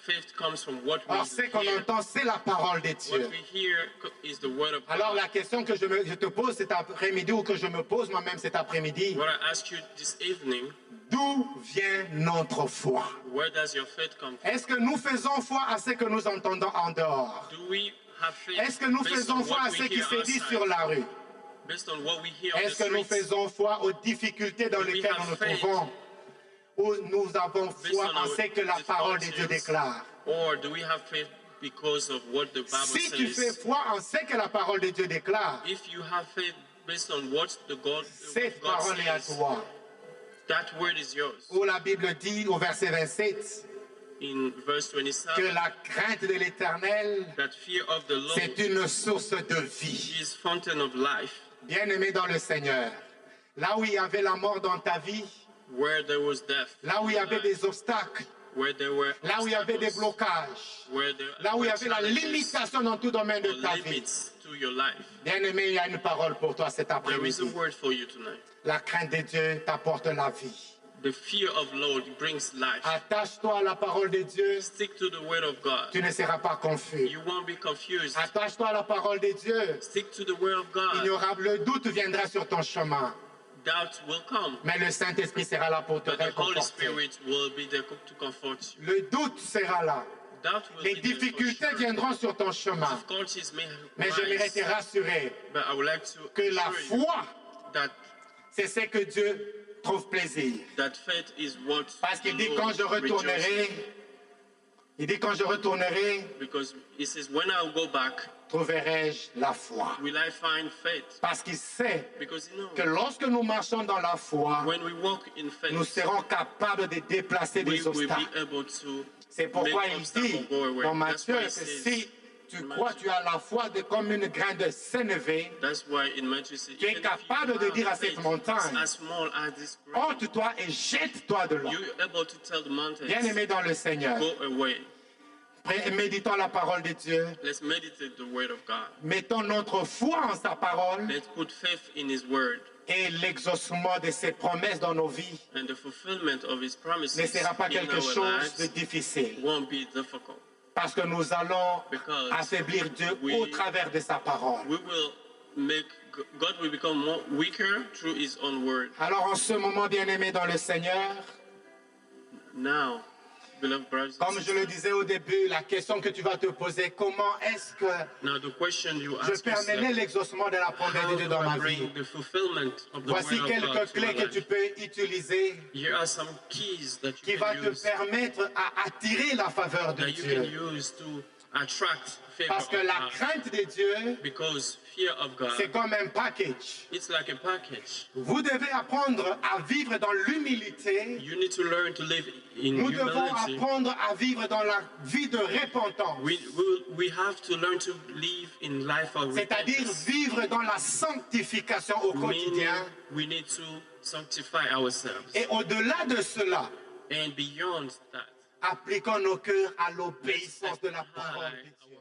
[SPEAKER 1] faith comes from what we
[SPEAKER 2] Or, ce qu'on
[SPEAKER 1] hear.
[SPEAKER 2] entend, c'est la parole de
[SPEAKER 1] What
[SPEAKER 2] Dieu.
[SPEAKER 1] we hear is the word of
[SPEAKER 2] Alors,
[SPEAKER 1] God.
[SPEAKER 2] la question que je te pose cet après-midi, ou que je me pose moi-même cet après-midi,
[SPEAKER 1] What I ask you this evening,
[SPEAKER 2] d'où vient notre foi?
[SPEAKER 1] where does your faith come from?
[SPEAKER 2] Est-ce que nous faisons foi à ce que nous entendons en dehors?
[SPEAKER 1] Do we have faith
[SPEAKER 2] Est-ce que nous
[SPEAKER 1] based
[SPEAKER 2] faisons
[SPEAKER 1] on
[SPEAKER 2] foi
[SPEAKER 1] what
[SPEAKER 2] à
[SPEAKER 1] we
[SPEAKER 2] ce qui
[SPEAKER 1] hear
[SPEAKER 2] se dit
[SPEAKER 1] outside?
[SPEAKER 2] sur la rue?
[SPEAKER 1] Based on what we hear on the
[SPEAKER 2] Est-ce que nous
[SPEAKER 1] streets?
[SPEAKER 2] faisons foi aux difficultés dans
[SPEAKER 1] Do we
[SPEAKER 2] lesquelles
[SPEAKER 1] have
[SPEAKER 2] nous nous
[SPEAKER 1] faith
[SPEAKER 2] trouvons? Ou nous avons
[SPEAKER 1] Based
[SPEAKER 2] foi
[SPEAKER 1] on
[SPEAKER 2] en
[SPEAKER 1] our
[SPEAKER 2] ce que la parole de Dieu
[SPEAKER 1] difficulties?
[SPEAKER 2] déclare?
[SPEAKER 1] Or do we have faith because of what the Bible
[SPEAKER 2] Si tu fais
[SPEAKER 1] says?
[SPEAKER 2] foi en ce que la parole de Dieu déclare,
[SPEAKER 1] If you have faith based on what
[SPEAKER 2] cette
[SPEAKER 1] God
[SPEAKER 2] parole est à
[SPEAKER 1] says,
[SPEAKER 2] toi.
[SPEAKER 1] that word is yours.
[SPEAKER 2] Où la Bible dit au verset 27
[SPEAKER 1] In verse
[SPEAKER 2] que
[SPEAKER 1] 27,
[SPEAKER 2] la crainte de l'Éternel,
[SPEAKER 1] that fear of the Lord
[SPEAKER 2] c'est une source de vie.
[SPEAKER 1] is fountain of life.
[SPEAKER 2] Bien-aimé dans le Seigneur, là où il y avait la mort dans ta vie,
[SPEAKER 1] Where there was death,
[SPEAKER 2] là où il y avait des obstacles,
[SPEAKER 1] where there were
[SPEAKER 2] là où il y avait des
[SPEAKER 1] obstacles,
[SPEAKER 2] blocages,
[SPEAKER 1] where there
[SPEAKER 2] là où il y
[SPEAKER 1] were
[SPEAKER 2] avait la
[SPEAKER 1] challenges
[SPEAKER 2] limitation dans tout domaine de
[SPEAKER 1] or
[SPEAKER 2] ta vie.
[SPEAKER 1] limits to your life.
[SPEAKER 2] Bien-aimé, il y a une parole pour toi cet
[SPEAKER 1] There is a
[SPEAKER 2] après-midi.
[SPEAKER 1] word for you tonight.
[SPEAKER 2] La crainte de Dieu t'apporte la vie.
[SPEAKER 1] The fear of Lord brings life.
[SPEAKER 2] Attache-toi à la parole de Dieu,
[SPEAKER 1] Stick to the word of God.
[SPEAKER 2] tu ne seras pas confus.
[SPEAKER 1] You won't be confused.
[SPEAKER 2] Attache-toi à la parole de Dieu,
[SPEAKER 1] Stick to the word of God.
[SPEAKER 2] ignorable doute viendra sur ton chemin,
[SPEAKER 1] Doubt will come,
[SPEAKER 2] mais le Saint-Esprit sera là pour te
[SPEAKER 1] but the Holy
[SPEAKER 2] réconforter.
[SPEAKER 1] Spirit will be there to comfort you.
[SPEAKER 2] Le doute sera là.
[SPEAKER 1] Doubt will
[SPEAKER 2] Les
[SPEAKER 1] be there for
[SPEAKER 2] difficultés
[SPEAKER 1] sure.
[SPEAKER 2] viendront sur ton chemin.
[SPEAKER 1] Difficulties may
[SPEAKER 2] Mais j'aimerais te
[SPEAKER 1] rise,
[SPEAKER 2] rassurer
[SPEAKER 1] but I would like to
[SPEAKER 2] que la
[SPEAKER 1] assure you
[SPEAKER 2] foi,
[SPEAKER 1] that
[SPEAKER 2] c'est ce que Dieu trouve plaisir.
[SPEAKER 1] that faith is what
[SPEAKER 2] Parce qu'il
[SPEAKER 1] the
[SPEAKER 2] dit
[SPEAKER 1] Lord
[SPEAKER 2] quand je retournerai,
[SPEAKER 1] rejoices.
[SPEAKER 2] il dit quand je retournerai,
[SPEAKER 1] Because he says, when I go back,
[SPEAKER 2] trouverai-je la foi.
[SPEAKER 1] will I find faith?
[SPEAKER 2] Parce qu'il sait
[SPEAKER 1] Because you know,
[SPEAKER 2] que lorsque nous marchons dans la foi,
[SPEAKER 1] when we walk in faith,
[SPEAKER 2] nous serons capables de déplacer
[SPEAKER 1] we
[SPEAKER 2] des
[SPEAKER 1] will be
[SPEAKER 2] obstacles.
[SPEAKER 1] able to
[SPEAKER 2] C'est pourquoi
[SPEAKER 1] make
[SPEAKER 2] il
[SPEAKER 1] obstacles
[SPEAKER 2] dit
[SPEAKER 1] go away.
[SPEAKER 2] dans
[SPEAKER 1] That's
[SPEAKER 2] Matthieu
[SPEAKER 1] why
[SPEAKER 2] que
[SPEAKER 1] it says,
[SPEAKER 2] si tu crois, tu as la foi comme une graine de sénévé,
[SPEAKER 1] that's why in Matthew says,
[SPEAKER 2] tu es
[SPEAKER 1] even if
[SPEAKER 2] capable
[SPEAKER 1] you
[SPEAKER 2] de
[SPEAKER 1] have
[SPEAKER 2] dire à
[SPEAKER 1] faith
[SPEAKER 2] cette montagne,
[SPEAKER 1] as small as this grain,
[SPEAKER 2] ôte-toi et jette-toi de là.
[SPEAKER 1] you're able to tell the mountains,
[SPEAKER 2] Bien-aimé dans le Seigneur,
[SPEAKER 1] go away.
[SPEAKER 2] méditons la parole de Dieu,
[SPEAKER 1] Let's meditate the word of God.
[SPEAKER 2] mettons notre foi en sa parole
[SPEAKER 1] Let's put faith in his word,
[SPEAKER 2] et l'exaucement de ses promesses dans nos vies
[SPEAKER 1] and the fulfillment of his promises
[SPEAKER 2] ne sera pas
[SPEAKER 1] in
[SPEAKER 2] quelque
[SPEAKER 1] our
[SPEAKER 2] chose de
[SPEAKER 1] lives
[SPEAKER 2] difficile.
[SPEAKER 1] won't be difficult.
[SPEAKER 2] Parce que nous allons
[SPEAKER 1] Because
[SPEAKER 2] affaiblir Dieu
[SPEAKER 1] we-
[SPEAKER 2] au travers de sa parole.
[SPEAKER 1] We will make God will become more weaker through his own word.
[SPEAKER 2] Alors en ce moment, bien-aimé dans le Seigneur,
[SPEAKER 1] Now, beloved brothers and
[SPEAKER 2] comme je le
[SPEAKER 1] sisters,
[SPEAKER 2] disais au début, la question que tu vas te poser, comment est-ce que
[SPEAKER 1] now the question you
[SPEAKER 2] je
[SPEAKER 1] ask
[SPEAKER 2] permettrai
[SPEAKER 1] yourself,
[SPEAKER 2] l'exaucement de la promesse
[SPEAKER 1] how
[SPEAKER 2] de Dieu
[SPEAKER 1] do
[SPEAKER 2] dans
[SPEAKER 1] I
[SPEAKER 2] ma
[SPEAKER 1] bring
[SPEAKER 2] vie?
[SPEAKER 1] the fulfillment of the
[SPEAKER 2] Voici
[SPEAKER 1] word of God
[SPEAKER 2] quelques
[SPEAKER 1] to my
[SPEAKER 2] clés que tu
[SPEAKER 1] life?
[SPEAKER 2] peux utiliser
[SPEAKER 1] Here are some keys that
[SPEAKER 2] qui
[SPEAKER 1] you
[SPEAKER 2] va
[SPEAKER 1] can
[SPEAKER 2] te
[SPEAKER 1] use,
[SPEAKER 2] permettre à attirer la faveur de
[SPEAKER 1] that you can
[SPEAKER 2] Dieu.
[SPEAKER 1] use to attract favor
[SPEAKER 2] Parce que
[SPEAKER 1] of
[SPEAKER 2] la
[SPEAKER 1] God.
[SPEAKER 2] crainte de Dieu,
[SPEAKER 1] Because fear of God,
[SPEAKER 2] c'est comme un package.
[SPEAKER 1] it's like a package.
[SPEAKER 2] Vous devez apprendre à vivre dans l'humilité.
[SPEAKER 1] You need to learn to live in
[SPEAKER 2] Nous devons
[SPEAKER 1] humility.
[SPEAKER 2] apprendre à vivre dans la vie de repentance.
[SPEAKER 1] We have to learn to live in life of
[SPEAKER 2] C'est-à-dire
[SPEAKER 1] repentance.
[SPEAKER 2] vivre dans la sanctification au
[SPEAKER 1] Meaning,
[SPEAKER 2] quotidien.
[SPEAKER 1] we need to sanctify ourselves.
[SPEAKER 2] Et au-delà de cela,
[SPEAKER 1] And beyond that,
[SPEAKER 2] appliquons nos cœurs à l'obéissance de la parole de Dieu.